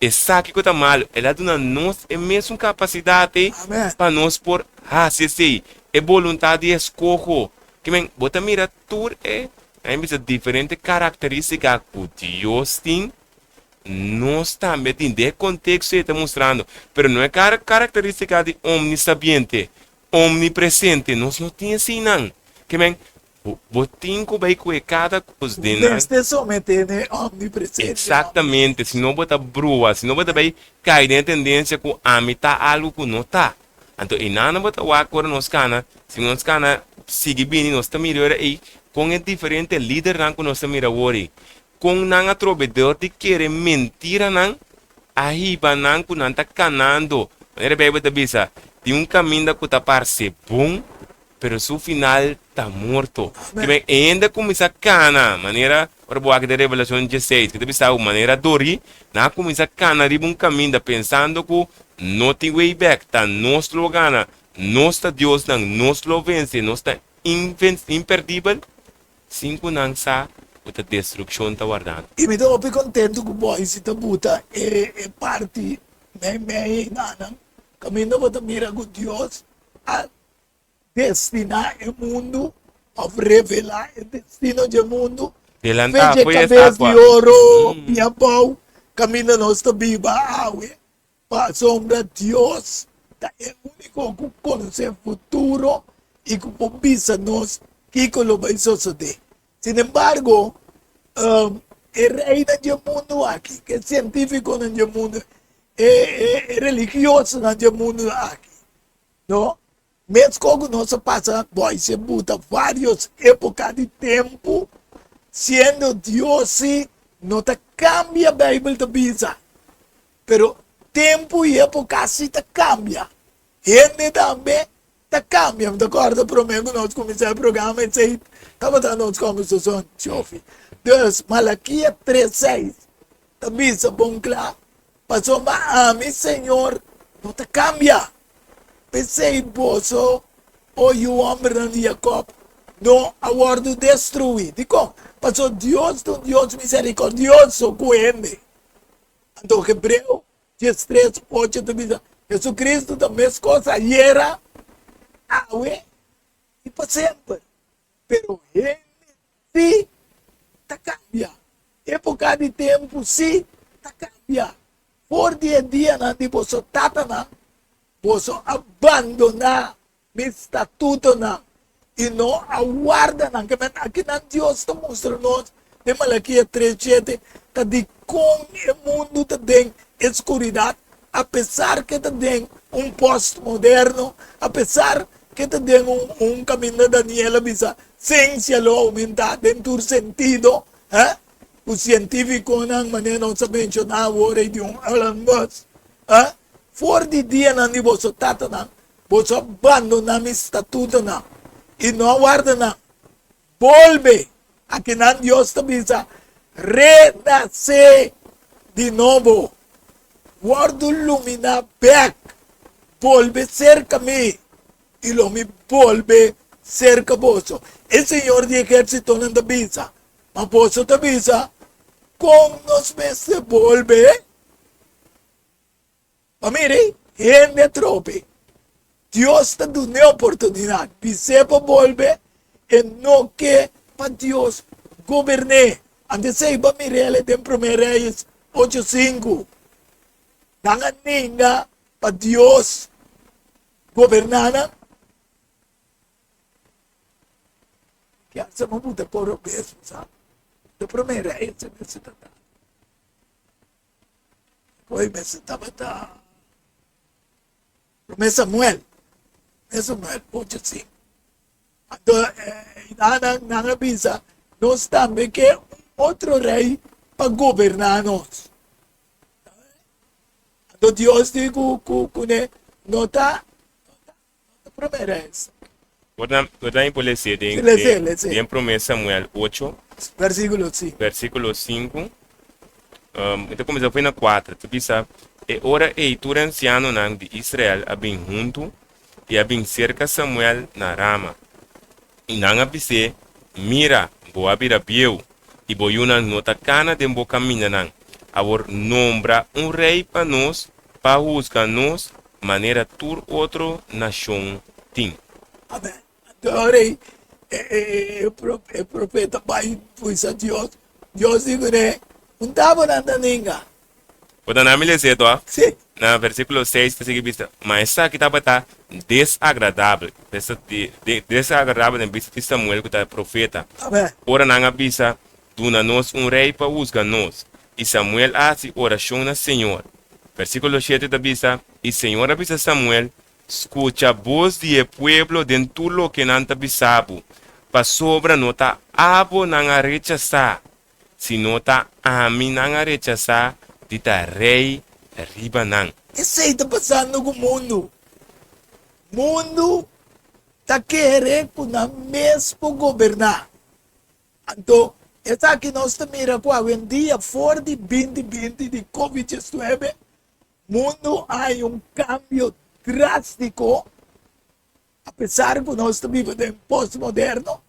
e sabe que está malo. Ele está dando nos a mesma capacidade para nós por se é vontade de escolher. Que você mira tudo é diferente característica que Deus tem. Nós também temos de contexto que está mostrando, mas não é característica de omnissabiente, omnipresente, nós não temos assim não. Que bem, você tem que ver com cada coisa de nós. Desde somente omnipresente. Exatamente, se não você brua, se não você vai cair na tendência que a mitad algo que não está. Então, e nada você vai agora nos cana, se nós cana sigue bem, nós estamos melhor aí, com o diferente líder que nós estamos melhor. Com nanga trobedor de querer mentira nang ahiba nang ku nanta canando era bebe da bisa de caminho que tá parse bom pero su final está muerto. Que bem, ainda começa a cana, maneira, para boa que de revelação 16, que deve ser maneira dori, na começa a cana, riba um caminho, pensando que não tem way back, tá nosso lugar, nosso Deus, nosso vence, nosso imperdível, cinco não sa, a destruição está guardando. E me estou contente com o boy se está buta e parte me nana caminho para mirar com Deus a destinar o mundo a revelar o destino do mundo Delantar, veja foi cabeça essa de ouro minha pau caminho nosso biba awe para sombra Deus é o único que conhece o futuro e que pode nos que lo vai suceder. Sin embargo, o rei do mundo aqui, que é científico no mundo, é religioso no mundo aqui, não? Mesmo que nós passa, vai se buta várias épocas de tempo, sendo Deus, não te cambia a Bíblia de bisa, pero tempo e época se te cambia, gente também te cambia, de acordo? Por exemplo, nós começamos o programa e sei, estava dando as conversações, chofe. Deus, Malaquias 3:6, te bisa bom claro, passou a mim, Senhor, não te cambia. Pensei, poço, o homem de Jacob, não aguardo destruir. Digo, passou Deus, Deus misericordioso com ele. Então, Hebreu 13:8, te bisa, Jesus Cristo, da mesma coisa, era, e para sempre. Pero ele, sim, te cambia. Época de tempo, sim, te cambia. Por dia, não te posso tatana, posso abandonar meu estatuto, não. E não aguarda, não. Que aqui não Deus está mostrando, de Malaquias 3:7, que de como o mundo tem escuridão, apesar que tem pós-moderno, apesar que tem caminho de Daniel, ciência lo aumenta dentro do sentido, o científico não maneira não se mencionar o rei de Elon Musk, fora de dia não você tata não, você abandona meu estatuto não, e não aguarda não, volve, aqui não Deus te bisa, renascer de novo, guardo ilumina back, volve cerca me, e lo me volve cerca você. O Senhor de Exército não te bisa, mas você te bisa, como nos meses volve, mas mire, gente trope, Deus te dá uma oportunidade, você para volver, e não que para Deus governar. Antes de ir, mire, ele tem 1 Reis 8:5. Nangan ninga para Deus governar. Que asa mabuta por o peso, sabe? De 1 Reis, se trata. Foi me estava tá. 1 Samuel 8:5. Então, nangan bisa, nós também que outro rei para governar nós. Então Deus digo que não está promessa. Podem polecer em 1 Samuel 8, versículo 5. Então começa foi na 4. Tu pensa, e ora tu anciano de Israel a bem junto e a bem cerca Samuel na rama. E não abise, mira, boa bira bieu, e boiuna nota cana de boa caminha não. Agora nombra rei para nós, para juzgar nós, maneira tur outro nação tem. Amém. Então, rei, o profeta vai pois a Deus. Deus diz, né? Não estava nada ninguém. Pode não me dizer, ó. Sim. Na versículo 6, que vista, mas essa aqui está desagradável. Desagradável em vista de Samuel, que está profeta. Amém. Ora não avisa, duna nós rei para juzgar nós. E Samuel hace oração no Senhor. Versículo 7 da vista, e Senhor avisa Samuel, escucha a voz do pueblo dentro lo que não está bisabo, para sobra nota abo não a rechazar, se nota a mim não a rechazar, dita rei riba não. Isso aí está passando com o mundo. Mundo tá querer que na mesmo governar. Então, essa aqui nós mira com um dia fora de 2020 de Covid-19, mundo há um cambio drástico, apesar que nós vivemos em pós-moderno,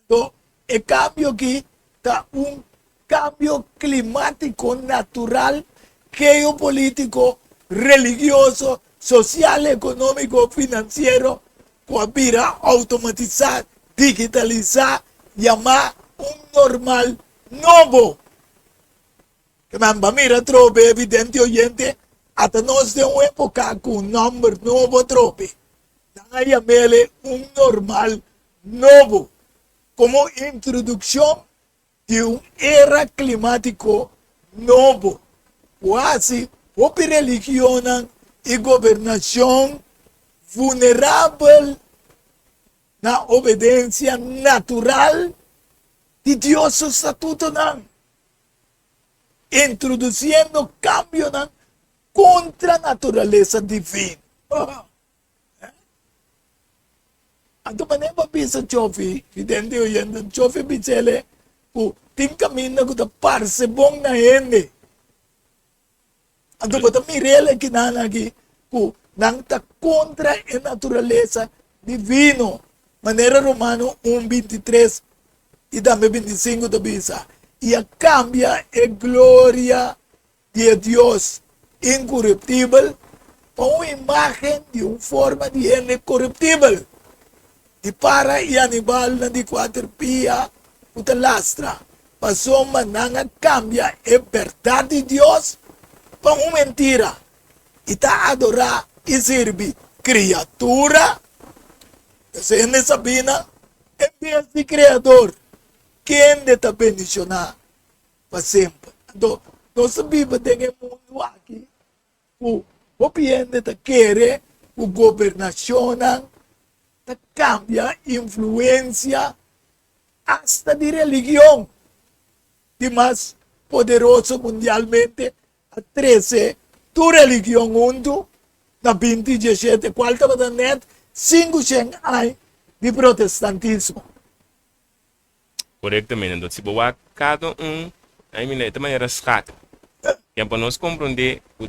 então, é cambio que está um cambio climático natural, geopolítico, religioso, social, econômico, financeiro, que vira automatizar, digitalizar, chamar normal novo. Que man mira trope evidente oyente, até nós de uma época com número novo trope. Aí chamele normal novo, como introdução de era climático novo. Quase, a religião e governação vulnerável na obediência natural de Deus o estatuto não, introduzindo cambio não contra a natureza divina. Então, mas nem para pensar chofi, vidente oyendo, chofi bichele, o tem caminho que da parse bom na ende. Então, para mirele que não aqui, o não está contra a natureza divina. Maneira Romano 1:23 e também 25 da bisa. E a cambia a glória de Deus incorruptível para uma imagem de uma forma de ene corruptível. E para e animal na de quadrupia o lastra. Passou mananga cambia a verdade de Deus para uma mentira. E está adorar e servir criatura. Se ene sabina, em vez de criador. Quem está bendicionar para sempre. Então, nós vivemos nesse mundo aqui. O ambiente está querer, a governação cambia influência hasta de religião. De mais poderoso mundialmente, a 13, tu religião mundo, na 2017, qual estava na net, 500 anos de protestantismo. Corretamente. Então, se boa cada aí me de maneira escata. E para nós compreender o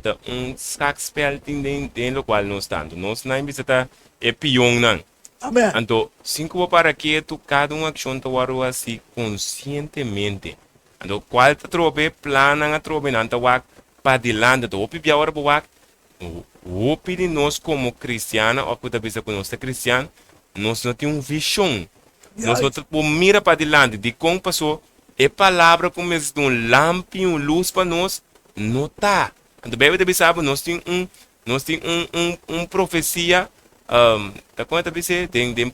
sac spell tem no qual nós estamos. Nós não visita é pion não. Amém. Então, cinco para que tu cada ação tu varo assim conscientemente. Então, qual tu trobe plana a trobe não tu wak para dilante tu opi biawar buwak. Opi de nós como cristiana ou que tu bisa que nós é cristiano, nós não temos visão. Nós vamos mirar para diante de como passou. É palavra como é um lampião, luz para nós, não está. Então, bem, você sabe, nós temos profecia, tá como é que tem 1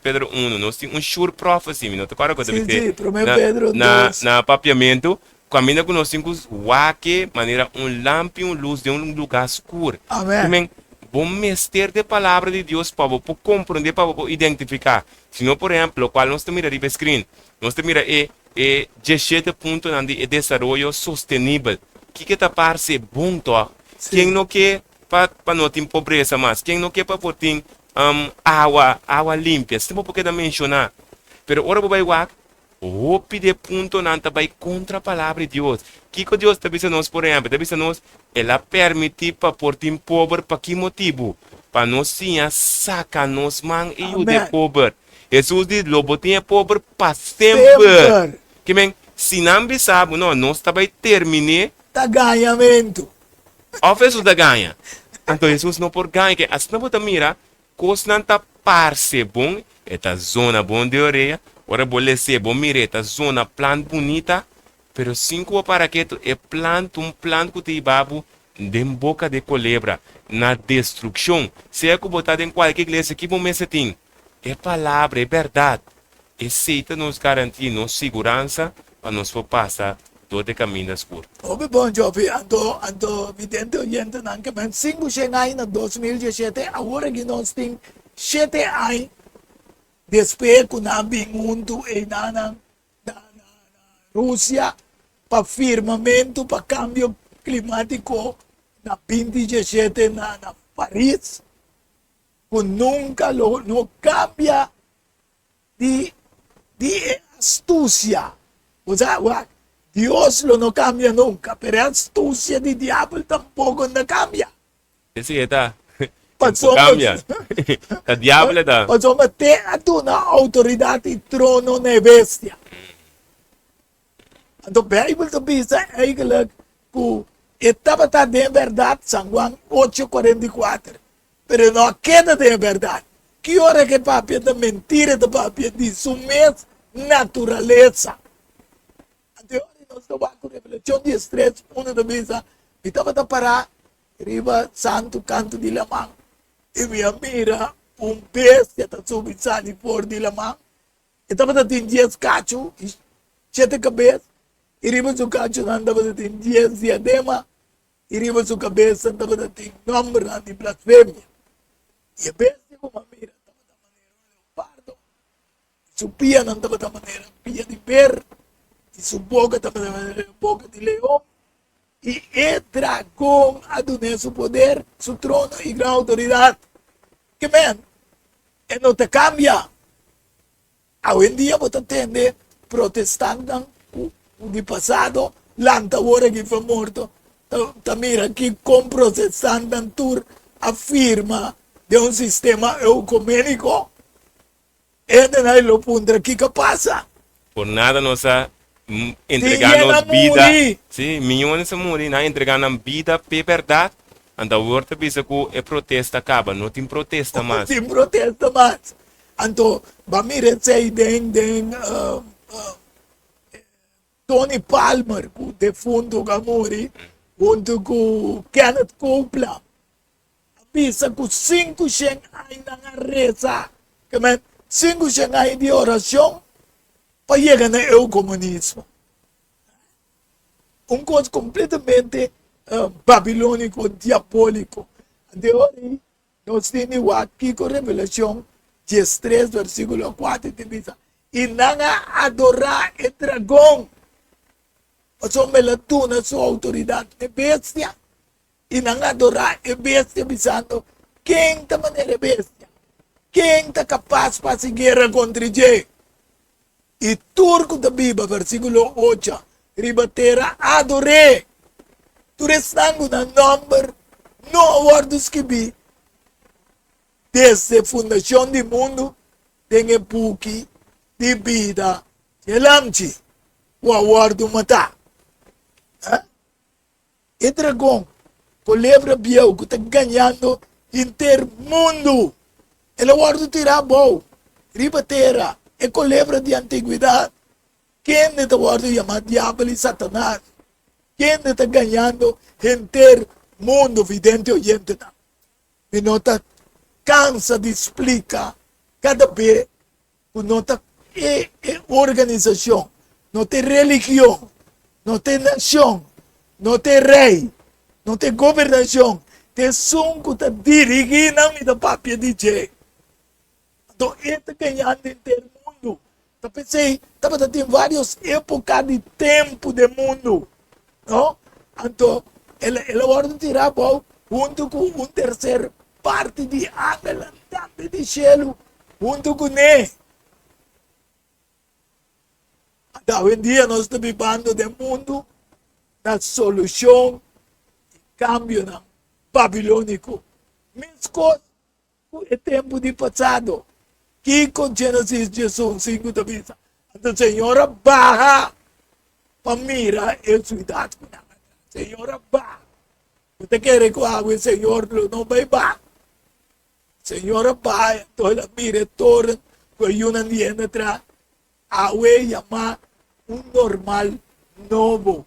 Pedro 1, nós temos sure prophecy, não tá claro que Sim, 1 Pedro 2. na papiamento, caminha com nós temos waque, maneira lampião, luz de lugar escuro. Amém. Bom mestre de palavra de Deus para compreender, para identificar. Se não, por exemplo, qual nós temos de screen, nós temos é 17 pontos de desenvolvimento sustentável. Que está parece bom, to? Quem não quer para não ter pobreza mais, quem não quer para ter água limpa, se não pode mencionar. Pero ora vai o pide ponto não está contra a palavra de Deus. Que Deus está dizendo nós, por exemplo, está dizendo nós, ela permite para por ter pobre, para que motivo? Para nós sim saca nos man e o de pobre. Jesus diz, lobo tinha pobre para sempre. Que bem, se não sabe, não, nós também terminei. Tá ganhamento. A Jesus da ganha. Então Jesus não por ganha, que assim não pode mirar, coisa não está parse bom, esta zona bom de orelha, ora boleh ser bom mire, esta zona planta bonita, pero cinco para que é planta que te babu de boca de culebra, na destruição. Se é que botar em qualquer igreja que bom mês tem. É palavra, é verdade. E aceita nos garantir nos segurança para nos passar todo o caminho escuro. Obi bom jovem, ando vidente oyente não que bem 5 anos na 2017, agora que nós temos 7 anos depois que nós mundo e na Rússia para firmamento para cambio climático na 2017 na Paris. que nunca no cambia de astúcia. O sea, Dios no cambia nunca, pero a astúcia de diablo tampoco no cambia. Esse que tá. Passou, Cambia. Tá diabo tá. Passou, mas tem uma autoridade trono na bestia. Então, a Bíblia diz eigenlijk que estava de verdade, São Juan 8:44. Pero não queda de verdade. Que hora que papi é mentira de papi de sua mesma natureza. Então, nós estamos com Revelação 13, uma da mesa, e estava a parar, riba santo canto de lamang. E minha mira, bestia está subissando por de lamang. E estava a ter 10 cachos, 7 cabeças. E riba su cacho andava a ter 10 diadema. E riba su cabeça andava a ter nome de blasfêmia. E a bestia com uma mira, estava da maneira de leopardo. E su pia não estava da maneira pia de per. E su boca estava da maneira boca de leão. E o dragão aduna su poder, su trono e grande autoridade. Que man, e não te cambia. Hoje em dia você entende, protestantes do passado, lanta agora que foi morto, mira que com protestantes tur afirma de um sistema ecumênico, e não lo punto que passa. Por nada nós entregamos vida. Sim, milhões de morrer, nós entregamos vida para verdade. Então, o outro pensa que a protesta acaba, não tem protesta mais. Não tem protesta mais. Então, vamos dizer, Tony Palmer, o defunto que morreu, junto com Kenneth Copeland, pensa que 5 anos na reza, 5 anos de oração, para chegar ao comunismo. Coisa completamente babilônico, diabólico. De hoje, nós temos aqui com Revelação 13, versículo 4, que diz, e não adorar o dragão, mas só melatuna sua autoridade de bestia, e não adorar a bestia, pensando, quem está maneira bestia? Quem está capaz para fazer guerra contra ele? E turco da Bíblia, versículo 8, ribatera adoré. Tu restando na número, não wordos que vi. Desde a fundação do mundo, tem epoque de vida, de lamchi, o awardo matar. E dragão, com lembra biel, que está ganhando inteiro mundo. Ele awardo tirar bom, ribatera. E com lembra de antiguidade, quem está guardando chamado diabo e Satanás? Quem está ganhando inteiro mundo, vidente oyente? E não está cansa de explicar cada vez que não está organização, não tem religião, não tem nação, não tem rei, não tem governação, tem som que está dirigindo a minha papia de jeito. Então, ele está ganhando inteiro mundo. Eu pensei, tem várias épocas de tempo do mundo. Não? Então, ele agora tirar junto com terceira parte de ángel andando de cielo, junto com ele. Então, hoje em dia, nós estamos vivendo do mundo da solução de cambio babilônico. Mesma coisa com o tempo de passado. Que com Gênesis 5 da vida. Então, Senhora, barra para mirar a cidade. Senhora, barra. Você quer que o Senhor não vai barra. Senhora, barra. Então, ela mira torre, com uma linha atrás. A chamar normal novo.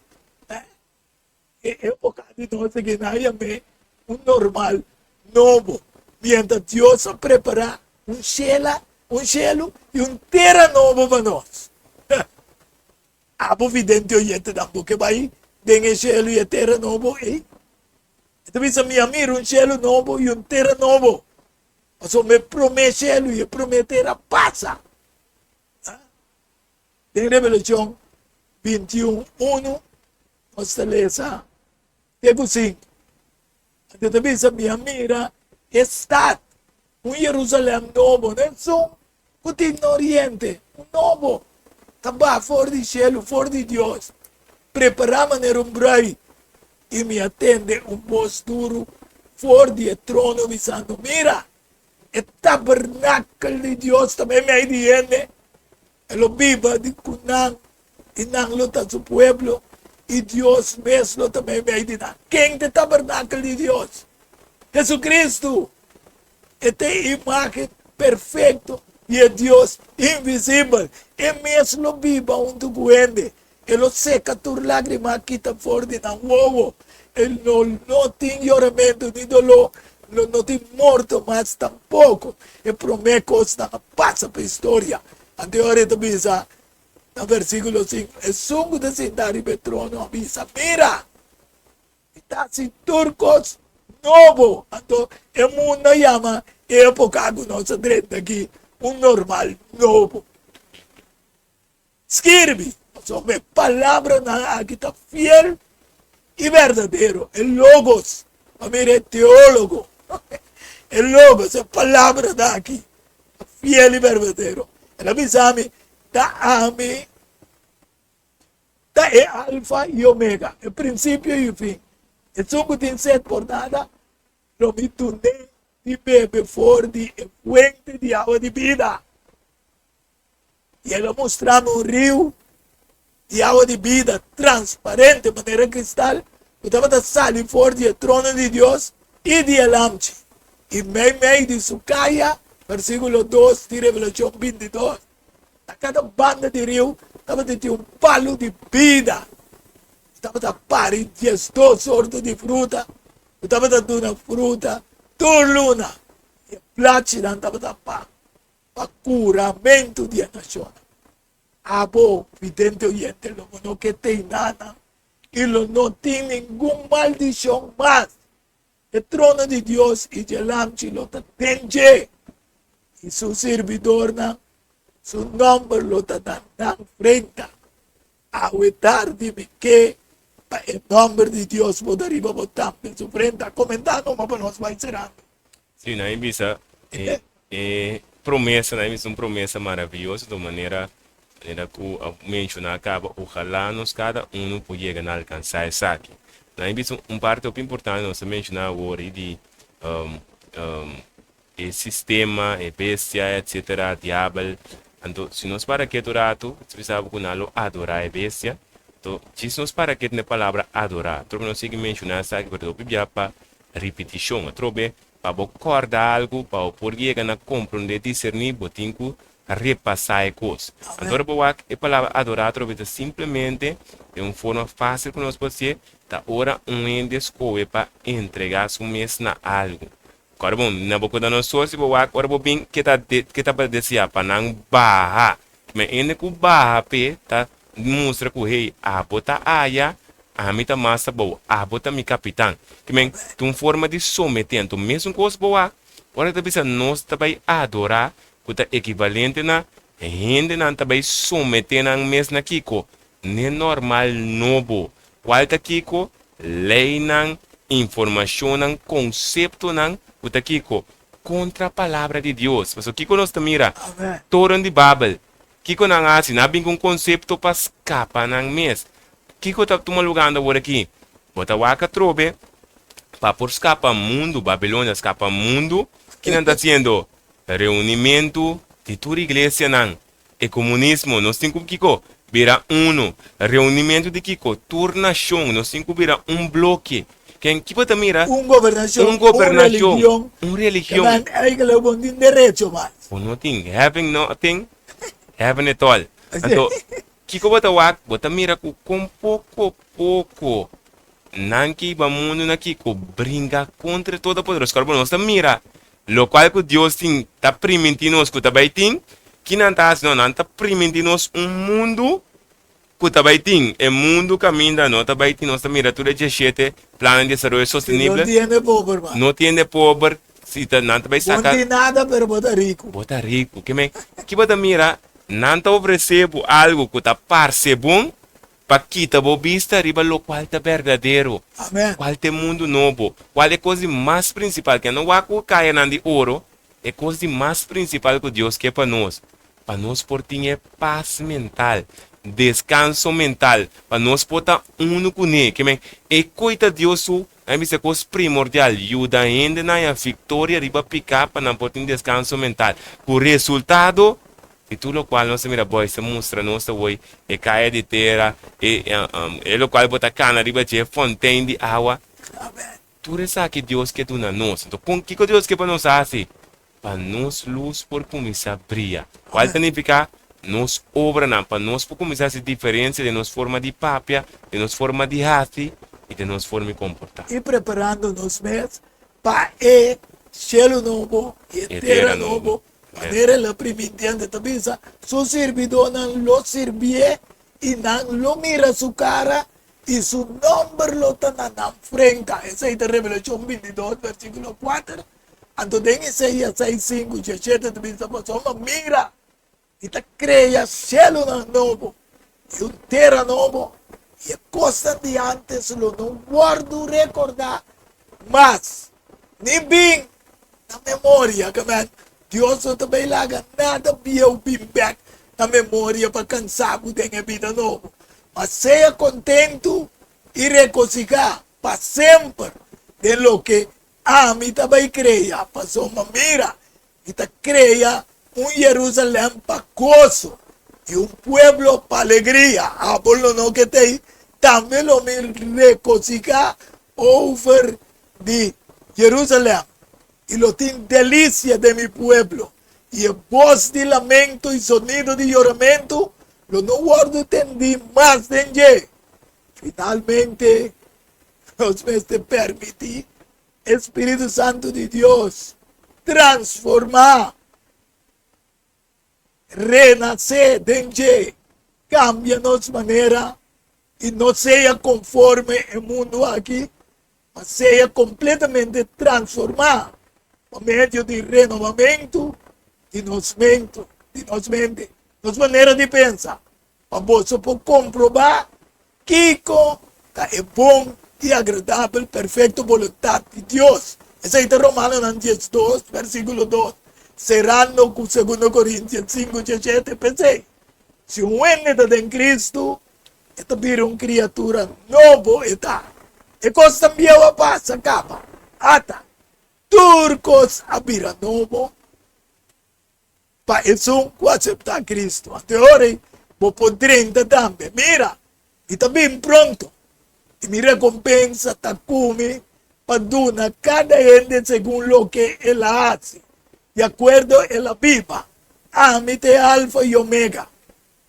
É um bocado de nós que não chamamos normal novo. Mientras Deus prepara cielo e terra novo para nós. Vidente oyente tampoco que vai tem cielo e terra novo. Então, a minha amiga, cielo novo e terra novo. Mas me promete cielo e promete terra passa. Tem Revelação 21:1, nós lemos, tipo assim. Então, a minha amiga está un Jerusalém novo, né? Só que no Oriente, um novo. Também fora de cielo, fora de Deus. Preparamos um brai e me atende um posturo fora de trono, dizendo, mira, o tabernáculo de Deus também me adianta. Ele vive de Cunã e não luta seu pueblo. E Deus mesmo também me adianta. Quem é o tabernáculo de Deus? Jesucristo. Esta imagem perfeita de Deus invisível. E mesmo viva um doente. Ele seca tus lágrimas, quita fora de não. Ele não tem choramento nem dolor. Ele não tem morto, mas tampouco. E promete coisas que passam para a história. Anterior também diz, no versículo 5, é sungo de sentar em trono, avisa, mira, está assim turcos novo. Então, o mundo chama época que nós estamos aqui, um normal novo. Escreve, sobre palavra que está fiel e verdadeiro. É logos, a mim é teólogo. É logos, é palavra daqui, fiel e verdadeiro. Ele avisa-me, da é alfa e omega, é princípio e fim. E só que tem sede por nada, não me tornei de beber fora de fuente de água de vida. E ele mostrava um rio de água de vida transparente, de maneira cristal, que estava saindo fora do trono de Deus e de Elamchi. E meio de Sucaia, versículo 2 de Revelação 22. A cada banda de rio estava de um palo de vida. Estava a pari de 2 sortes de fruta. Estava dando uma fruta, turluna. E a plácida estava para curamento de nação. Abo, vidente oyente, não que tem nada. E não tem nenhuma maldição mais. O trono de Deus e de Lamchi lo tem. E seu servidor, su nome lo está dando frente ao tarde que em nome de Deus poderia botar em sua frente, comentando, mas nós vai encerrando. Sim, na Ibiza, promessa, na Ibiza, uma promessa maravilhosa, de maneira que mencionar acaba, ojalá nós cada um possa alcançar isso aqui. Na Ibiza, parte importante, nós mencionar agora de o sistema, a bestia, etc., diabo. Então, se nós para que adorato, precisamos que nós adorar a bestia. Então, se nós para que na palavra adorar, trobe nós seguimos mencionar sabe que o Bíblia para repetição, trobe para acordar algo, para poder na compreender, discernir, botinho, repassar a coisa. Então, a palavra adorar, trobe simplesmente de uma forma fácil que nós podemos ser, da hora ende escolhe para entregar seu mês na algo. Agora, bom, na boca da nossa se boa, agora bom bem que tá para descer para não barra, mas ainda que o barra pe tá mostra que o rei bota aia, a mim tá massa boa, bota mi capitão, que men tu forma de sometendo, mesmo coisa boa, agora tá pensando nós também adorar, que tá equivalente na ainda não também sometendo a mesma kiko, nem normal novo, qual tá kiko, lei não, informação não, conceito não o Kiko, contra a palavra de Deus. Mas o Kiko nós mira, Torre de Babel. Kiko não assim, não vem com conceito para escapar não mês. Kiko está tomando lugar agora aqui. Bota waka trobe, para por escapar mundo, Babilônia escapa mundo, que não está sendo reunimento de toda a igreja não. E comunismo, nós temos que Kiko, vira reunimento de Kiko, toda nação, nós temos que virar bloque. Quem que pode mirar? Governação, uma religião. Aí que não tem direito mais. Nothing, having nothing, having it all. Então, que bota mira com pouco, não que o mundo aqui brinca contra toda a poderosa. Agora, nós mira, lo qual que Deus tem, tá permitindo nós que também tem, que não tá assim, não tá permitindo nós mundo que também tem, o mundo caminha, não também tem, nós mira tudo é de plano de desenvolvimento sustentável. Não tem pobre, mano. Não tem pobre, se não também saca. Não tem nada, mas bota rico. Bota rico, que bota mira, não tá oferecendo algo que tá parece bom, para que tá boa vista, riba lo qual tá verdadeiro. Amém. Qual é mundo novo, qual é a coisa mais principal, que não vai cair de ouro, é coisa mais principal que Deus quer para nós por ter paz mental, descanso mental, para nós poder único né, que é coisa de Deus, é coisa primordial, ajuda ainda na vitória riba picar para não poder descanso mental. O resultado e tudo o qual nós mira boy se mostra nossa hoje é caia de terra é o qual bota cana riba de fontaine de água. Amen. Tudo isso que Deus quer do nós. Então, com que Deus quer para nós assim? Para nós luz por começar a brilhar. Qual significa? Nos obra não, para nós por começar a se diferenciar de nossa forma de papia, de nossa forma de raça e de nossa forma de comportar. E preparando-nos mesmo para o cielo novo e a terra nova. Maneira la primitiante também, su servidor não lo servie e não lo mira su cara e su nombre lo está na frente. Essa é a Revelação 22, versículo 4. Então, tem Isaías 6, 5, 17, também, a mira e te cria cielo novo e terra novo e a coisa de antes lo não guardo recordar, mas nem bem na memória, que Deus não também laga nada viu bem back na memória para cansar com a vida nova. Mas seja contento e regocijar para sempre de lo que a mim também creia. Passou uma mira e te creia Jerusalém para gozo e pueblo para alegria. A bolo não que tem também lo me regocijar over de Jerusalém. Y lo tiene delicia de mi pueblo. Y el voz de lamento y sonido de lloramento, lo no guardo entendí más de ye. Finalmente, nos me permití, Espíritu Santo de Dios, transformar, renacer de ye, cambia nuestra manera y no sea conforme el mundo aquí, mas sea completamente transformado. Por meio de renovamento de nossa mente, nossa maneira de pensar. Para você comprovar que é bom e agradável, perfeito vontade de Deus. Esse é Romanos 10:2, versículo 2. Serrando com 2 Coríntios 5:17, pensei. Se um homem está em Cristo, está vira uma criatura nova, está. E coisa também passa, acaba. Ata. Turcos a vira novo para isso aceitar Cristo. Até agora, vou por 30 também. Mira, e está bem pronto. E me recompensa, está come para dar cada gente segundo o que ela faz. De acordo, ela viva. A mim é alfa e omega.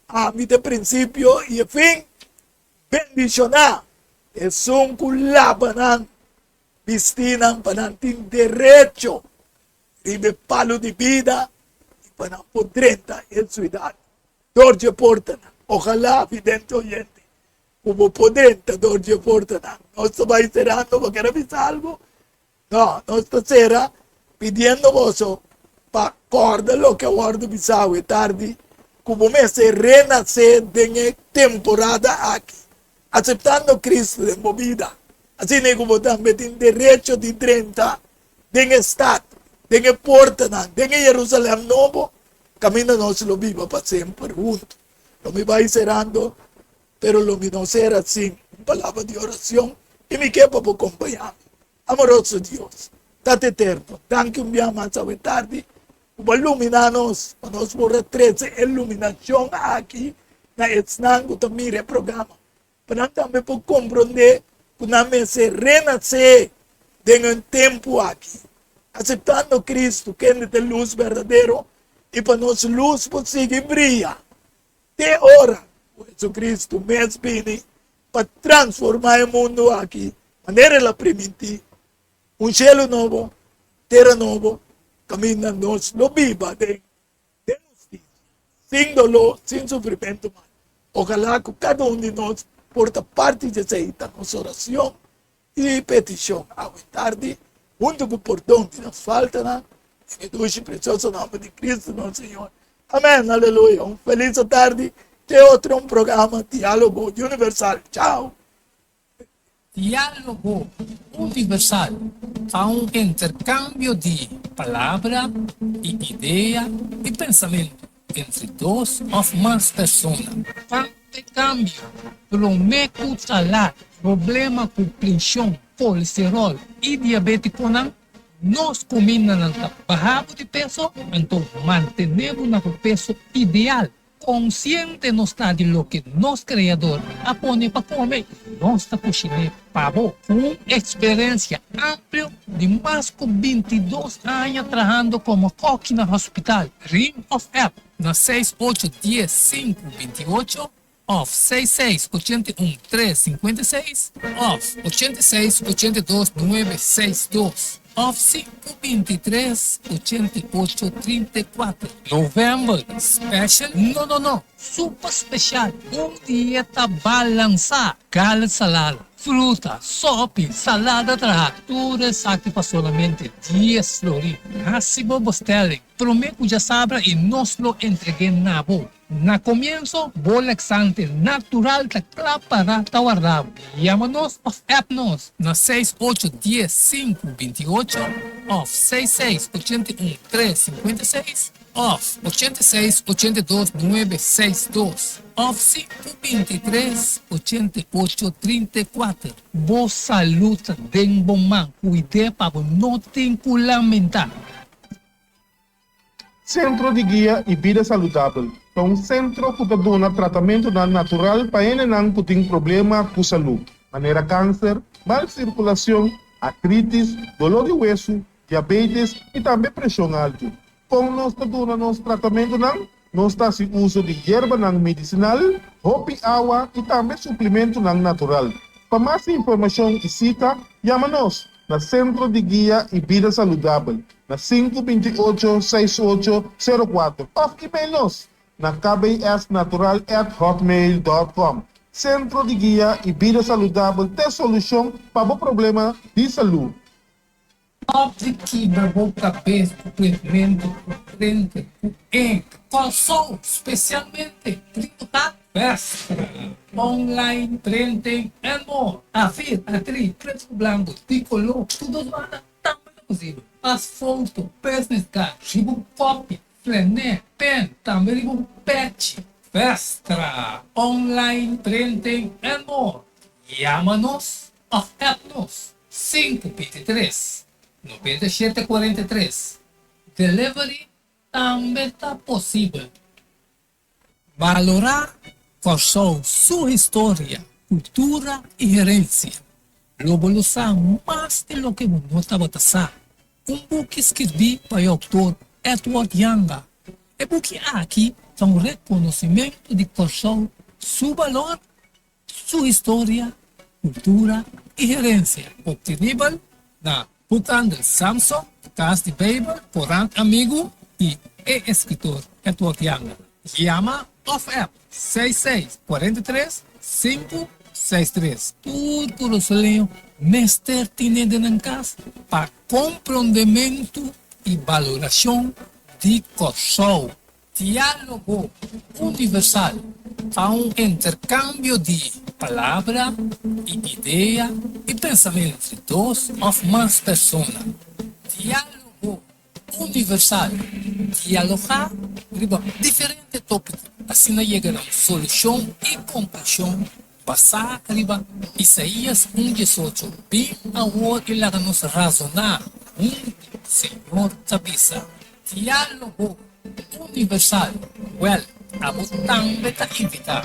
A mim é princípio e fim. Bendicionar. É som com labanan. Vistinan para ter direito de palo de vida e para poder em sua idade. Dorje porta, ojalá vidente oyente, como poder dorje porta. Não estou vai cerrando porque era salvo. Não, não estou será pedindo vos para acordar lo que guardo bisao e tarde, como me se renascer de temporada aqui, aceitando Cristo de movida. Assim como também tem direito de 30 de estado, de porta, de Jerusalém novo, caminho nós lo viva para sempre junto. Não me vai cerrando, pero lo me não será assim, palavra de oração, e me quer para acompanhar. Amoroso Deus, Tate eterno, danke un dia mais à tarde, para iluminar-nos, para nós por 13 iluminação aqui, na Esnango também programa, para também por compreender que nós se renascer em um tempo aqui, aceitando Cristo, que é de luz verdadeiro, e para nós luz conseguir brilhar. Até hora, Jesus Cristo me vem para transformar o mundo aqui, maneira ela permitir, cielo novo, terra novo, caminho nós, lo viva de justiça, sem dolor, sem sofrimento. Ojalá que cada de nós porta parte de essa nossa oração e petição à tarde, junto com o perdão que nos falta, em o precioso nome de Cristo, nosso Senhor. Amém, aleluia. Feliz tarde. Tem outro programa, Diálogo Universal. Tchau. diálogo universal, a un intercambio de palabra y idea y pensamiento entre dos o más personas. Intercambio, prometo salar, problema com pressão, colesterol e diabetes nós combinamos bajamos de peso, então mantenemos no peso ideal. Consciente não está de lo que nosso criador apone para comer. Nossa cozinha pavo com experiência ampla de mais de 22 anos trabalhando como coque no hospital. Ring of App na 6810 528 of 6681 356 of 8682 962 of 523 8834. November Special? Não. Super Special. Dieta balançada. Carne salada, fruta, sopa, salada tudo aqui para somente 10 florins. Assim vamos ter. Prometo já sabe e nós lo entreguei na boa. Na comienzo, laxante natural da para guardado. Llámanos of appnos na 6810 528 of 6681 356 of 8682 962 of 523 8834. Boa saúde, den bom man, cuide para não ter que lamentar. Centro de Guia e Vida Saudável é um centro que dá tratamento natural para quem tem problema com saúde, maneira câncer, má circulação, artrites, dolor de osso, diabetes e também pressão alta. Com nosso tratamento, nós estamos em uso de erva medicinal, hopi água e também suplemento natural. Para mais informação e cita, chama-nos na Centro de Guia e Vida Saudável, na 528-6804. Ou e-mail-nos na kbsnatural@hotmail.com. Centro de Guia e Vida Saudável tem solução para o problema de saúde. Objetivo o cabeça, cumprimento, frente, calção, especialmente, tributar, festa, online, frente, more. A vida, atriz, preto branco, tricolor, tudo lá, também possível. As fotos, business card, ribo copy, flané, pen, também ribo patch, festa, online, frente, more. Chama-nos, of appnos, 523. 9743. Delivery também está possível. Valorar qual sua história, cultura e herência. Globalizar mais de lo que não estava passando. Book que escrevi para o autor Edward Younger. E book aqui é um reconhecimento de qual sua valor, sua história, cultura e herência. Obtenível na Bukan del Samsung, Casa de Babel, Corán Amigo e escritor Edward Younger. Llama of App 6643-563. Tudo sozinho, mestre tiene de casa para compreendimento e valoração de coração. Diálogo universal, a um intercâmbio de palavra e ideia e pensamento entre dois ou mais pessoas. Diálogo universal, dialogar sobre diferentes tópicos, assim chegar a solução e conclusão. Passar arriba Isaías 1:18, bem agora que lá nos razonar, Senhor Tabisa. Diálogo universal, well, a botão beta invitar.